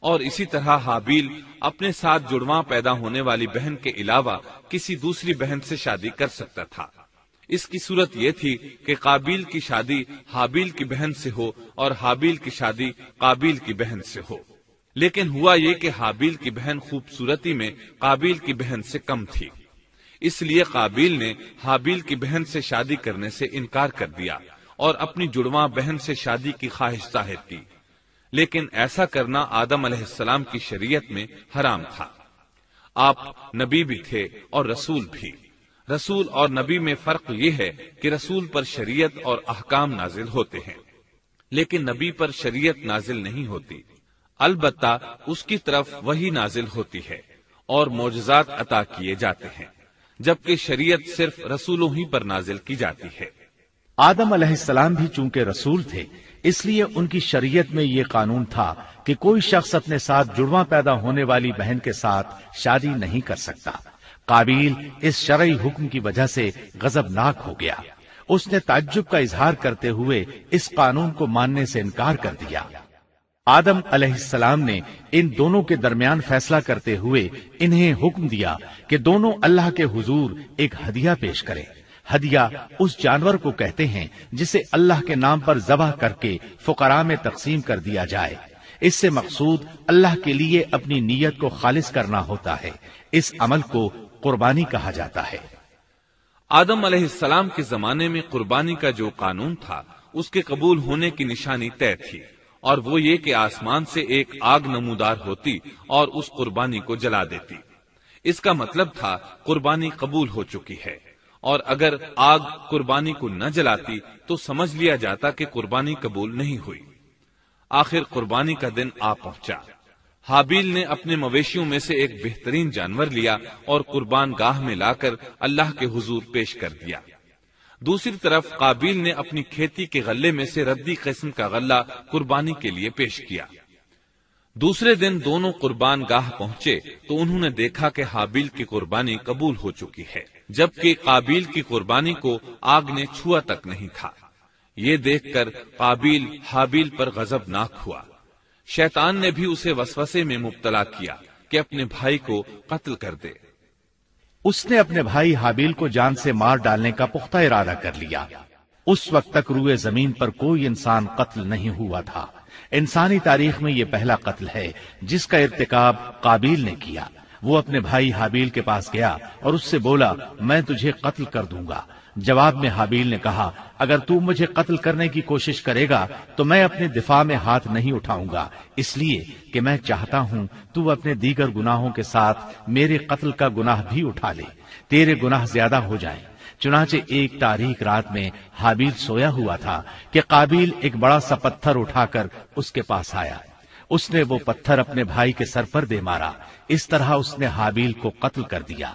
اور اسی طرح حابیل اپنے ساتھ جڑواں پیدا ہونے والی بہن کے علاوہ کسی دوسری بہن سے شادی کر سکتا تھا۔ اس کی صورت یہ تھی کہ قابیل کی شادی حابیل کی بہن سے ہو اور حابیل کی شادی قابیل کی بہن سے ہو، لیکن ہوا یہ کہ حابیل کی بہن خوبصورتی میں قابیل کی بہن سے کم تھی، اس لیے قابیل نے حابیل کی بہن سے شادی کرنے سے انکار کر دیا اور اپنی جڑواں بہن سے شادی کی خواہش ظاہر کی، لیکن ایسا کرنا آدم علیہ السلام کی شریعت میں حرام تھا۔ آپ نبی بھی تھے اور رسول بھی۔ رسول اور نبی میں فرق یہ ہے کہ رسول پر شریعت اور احکام نازل ہوتے ہیں، لیکن نبی پر شریعت نازل نہیں ہوتی، البتہ اس کی طرف وحی نازل ہوتی ہے اور معجزات عطا کیے جاتے ہیں، جبکہ شریعت صرف رسولوں ہی پر نازل کی جاتی ہے۔ آدم علیہ السلام بھی چونکہ رسول تھے، اس لیے ان کی شریعت میں یہ قانون تھا کہ کوئی شخص اپنے ساتھ جڑواں پیدا ہونے والی بہن کے ساتھ شادی نہیں کر سکتا۔ قابیل اس شرعی حکم کی وجہ سے غضبناک ہو گیا، اس نے تعجب کا اظہار کرتے ہوئے اس قانون کو ماننے سے انکار کر دیا۔ آدم علیہ السلام نے ان دونوں کے درمیان فیصلہ کرتے ہوئے انہیں حکم دیا کہ دونوں اللہ کے حضور ایک ہدیہ پیش کریں۔ ہدیہ اس جانور کو کہتے ہیں جسے اللہ کے نام پر ذبح کر کے فقراء میں تقسیم کر دیا جائے۔ اس سے مقصود اللہ کے لیے اپنی نیت کو خالص کرنا ہوتا ہے۔ اس عمل کو قربانی کہا جاتا ہے۔ آدم علیہ السلام کے زمانے میں قربانی کا جو قانون تھا اس کے قبول ہونے کی نشانی طے تھی، اور وہ یہ کہ آسمان سے ایک آگ نمودار ہوتی اور اس قربانی کو جلا دیتی۔ اس کا مطلب تھا قربانی قبول ہو چکی ہے، اور اگر آگ قربانی کو نہ جلاتی تو سمجھ لیا جاتا کہ قربانی قبول نہیں ہوئی۔ آخر قربانی کا دن آ پہنچا۔ حابیل نے اپنے مویشیوں میں سے ایک بہترین جانور لیا اور قربان گاہ میں لا کر اللہ کے حضور پیش کر دیا۔ دوسری طرف قابیل نے اپنی کھیتی کے غلے میں سے ردی قسم کا غلہ قربانی کے لیے پیش کیا۔ دوسرے دن دونوں قربان گاہ پہنچے تو انہوں نے دیکھا کہ حابیل کی قربانی قبول ہو چکی ہے، جبکہ قابیل کی قربانی کو آگ نے چھوا تک نہیں تھا۔ یہ دیکھ کر قابیل حابیل پر غضبناک ہوا۔ شیطان نے بھی اسے وسوسے میں مبتلا کیا کہ اپنے بھائی کو قتل کر دے۔ اس نے اپنے بھائی حابیل کو جان سے مار ڈالنے کا پختہ ارادہ کر لیا۔ اس وقت تک روئے زمین پر کوئی انسان قتل نہیں ہوا تھا۔ انسانی تاریخ میں یہ پہلا قتل ہے جس کا ارتکاب قابیل نے کیا۔ وہ اپنے بھائی حابیل کے پاس گیا اور اس سے بولا، میں تجھے قتل کر دوں گا۔ جواب میں حابیل نے کہا، اگر تو مجھے قتل کرنے کی کوشش کرے گا تو میں اپنے دفاع میں ہاتھ نہیں اٹھاؤں گا، اس لیے کہ میں چاہتا ہوں تو اپنے دیگر گناہوں کے ساتھ میرے قتل کا گناہ بھی اٹھا لے، تیرے گناہ زیادہ ہو جائیں۔ چنانچہ ایک تاریک رات میں حابیل سویا ہوا تھا کہ قابیل ایک بڑا سا پتھر اٹھا کر اس کے پاس آیا۔ اس نے وہ پتھر اپنے بھائی کے سر پر دے مارا۔ اس طرح اس نے حابیل کو قتل کر دیا،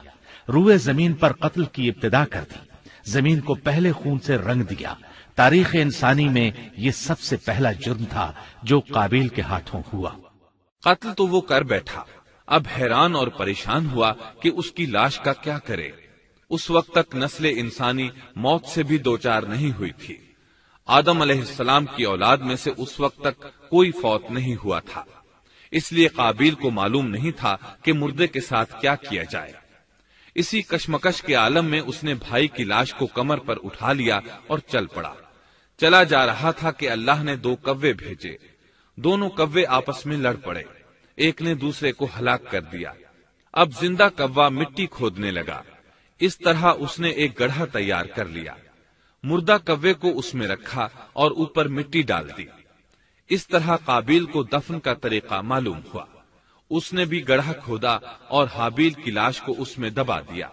روئے زمین پر قتل کی ابتدا کر دی، زمین کو پہلے خون سے رنگ دیا۔ تاریخ انسانی میں یہ سب سے پہلا جرم تھا جو قابیل کے ہاتھوں ہوا۔ قتل تو وہ کر بیٹھا، اب حیران اور پریشان ہوا کہ اس کی لاش کا کیا کرے۔ اس وقت تک نسل انسانی موت سے بھی دوچار نہیں ہوئی تھی۔ آدم علیہ السلام کی اولاد میں سے اس وقت تک کوئی فوت نہیں ہوا تھا، اس لیے قابیل کو معلوم نہیں تھا کہ مردے کے ساتھ کیا کیا جائے۔ اسی کشمکش کے عالم میں اس نے بھائی کی لاش کو کمر پر اٹھا لیا اور چل پڑا۔ چلا جا رہا تھا کہ اللہ نے 2 کوے بھیجے۔ دونوں کوے آپس میں لڑ پڑے، ایک نے دوسرے کو ہلاک کر دیا۔ اب زندہ کوا مٹی کھودنے لگا۔ اس طرح اس نے ایک گڑھا تیار کر لیا، مردہ کوے کو اس میں رکھا اور اوپر مٹی ڈال دی۔ اس طرح قابیل کو دفن کا طریقہ معلوم ہوا۔ اس نے بھی گڑھا کھودا اور حابیل کی لاش کو اس میں دبا دیا۔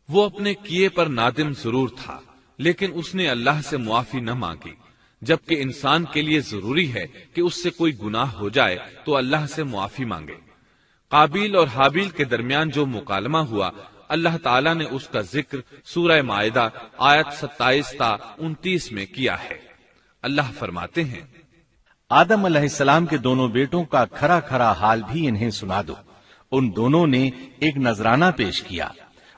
وہ اپنے کیے پر نادم ضرور تھا، لیکن اس نے اللہ سے معافی نہ مانگی، جبکہ انسان کے لیے ضروری ہے کہ اس سے کوئی گناہ ہو جائے تو اللہ سے معافی مانگے۔ قابیل اور حابیل کے درمیان جو مکالمہ ہوا، اللہ تعالیٰ نے اس کا ذکر سورہ مائدہ آیت 27 تا 29 میں کیا ہے۔ اللہ فرماتے ہیں، آدم علیہ السلام کے دونوں بیٹوں کا کھرا کھرا حال بھی انہیں سنا دو۔ ان دونوں نے ایک نذرانہ پیش کیا،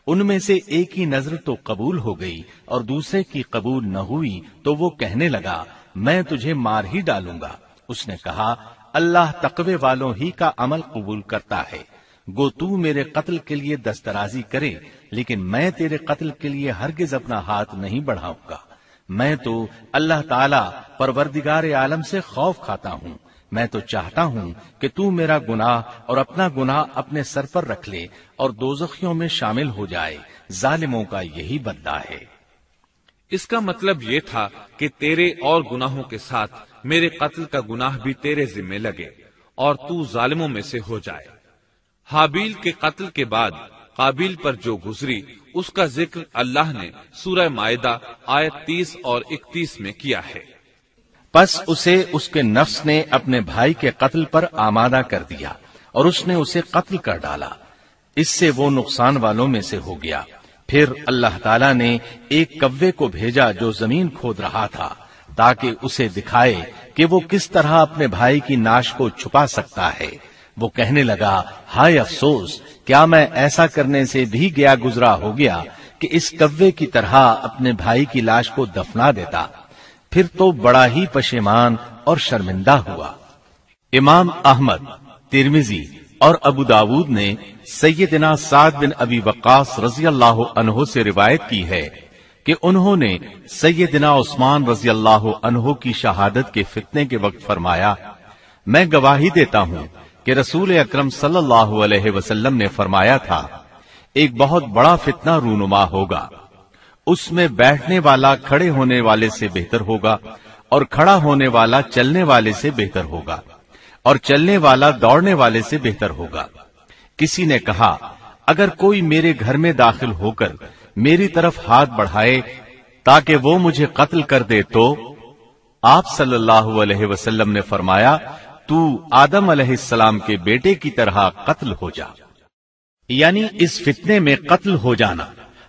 ان میں سے ایک کی نذر تو قبول ہو گئی اور دوسرے کی قبول نہ ہوئی تو وہ کہنے لگا، میں تجھے مار ہی ڈالوں گا۔ اس نے کہا، اللہ تقوی والوں ہی کا عمل قبول کرتا ہے، گو تو میرے قتل کے لیے دسترازی کرے، لیکن میں تیرے قتل کے لیے ہرگز اپنا ہاتھ نہیں بڑھاؤں گا۔ میں تو اللہ تعالی پروردگار عالم سے خوف کھاتا ہوں، میں تو چاہتا ہوں کہ تو میرا گناہ اور اپنا گناہ اپنے سر پر رکھ لے اور دوزخیوں میں شامل ہو جائے، ظالموں کا یہی بدلہ ہے۔ اس کا مطلب یہ تھا کہ تیرے اور گناہوں کے ساتھ میرے قتل کا گناہ بھی تیرے ذمہ لگے اور تو ظالموں میں سے ہو جائے۔ حابیل کے قتل کے بعد قابیل پر جو گزری اس کا ذکر اللہ نے سورہ مائدہ آیت 30 اور 31 میں کیا ہے۔ پس اسے اس کے نفس نے اپنے بھائی کے قتل پر آمادہ کر دیا اور اس نے اسے قتل کر ڈالا، اس سے وہ نقصان والوں میں سے ہو گیا۔ پھر اللہ تعالیٰ نے ایک کوے کو بھیجا جو زمین کھود رہا تھا تاکہ اسے دکھائے کہ وہ کس طرح اپنے بھائی کی ناش کو چھپا سکتا ہے۔ وہ کہنے لگا، ہائے افسوس، کیا میں ایسا کرنے سے بھی گیا گزرا ہو گیا کہ اس کوے کی طرح اپنے بھائی کی لاش کو دفنا دیتا۔ پھر تو بڑا ہی پشیمان اور شرمندہ ہوا۔ امام احمد، ترمذی اور ابو داود نے سیدنا سعد بن ابی وقاص رضی اللہ عنہ سے روایت کی ہے کہ انہوں نے سیدنا عثمان رضی اللہ عنہ کی شہادت کے فتنے کے وقت فرمایا، میں گواہی دیتا ہوں کہ رسول اکرم صلی اللہ علیہ وسلم نے فرمایا تھا، ایک بہت بڑا فتنہ رونما ہوگا، اس میں بیٹھنے والا کھڑے ہونے والے سے بہتر ہوگا اور کھڑا ہونے والا چلنے والے سے بہتر ہوگا اور چلنے والا دوڑنے والے سے بہتر ہوگا۔ کسی نے کہا، اگر کوئی میرے گھر میں داخل ہو کر میری طرف ہاتھ بڑھائے تاکہ وہ مجھے قتل کر دے تو آپ صلی اللہ علیہ وسلم نے فرمایا، تو آدم علیہ السلام کے بیٹے کی طرح قتل ہو جا۔ یعنی اس فتنے میں قتل ہو جانا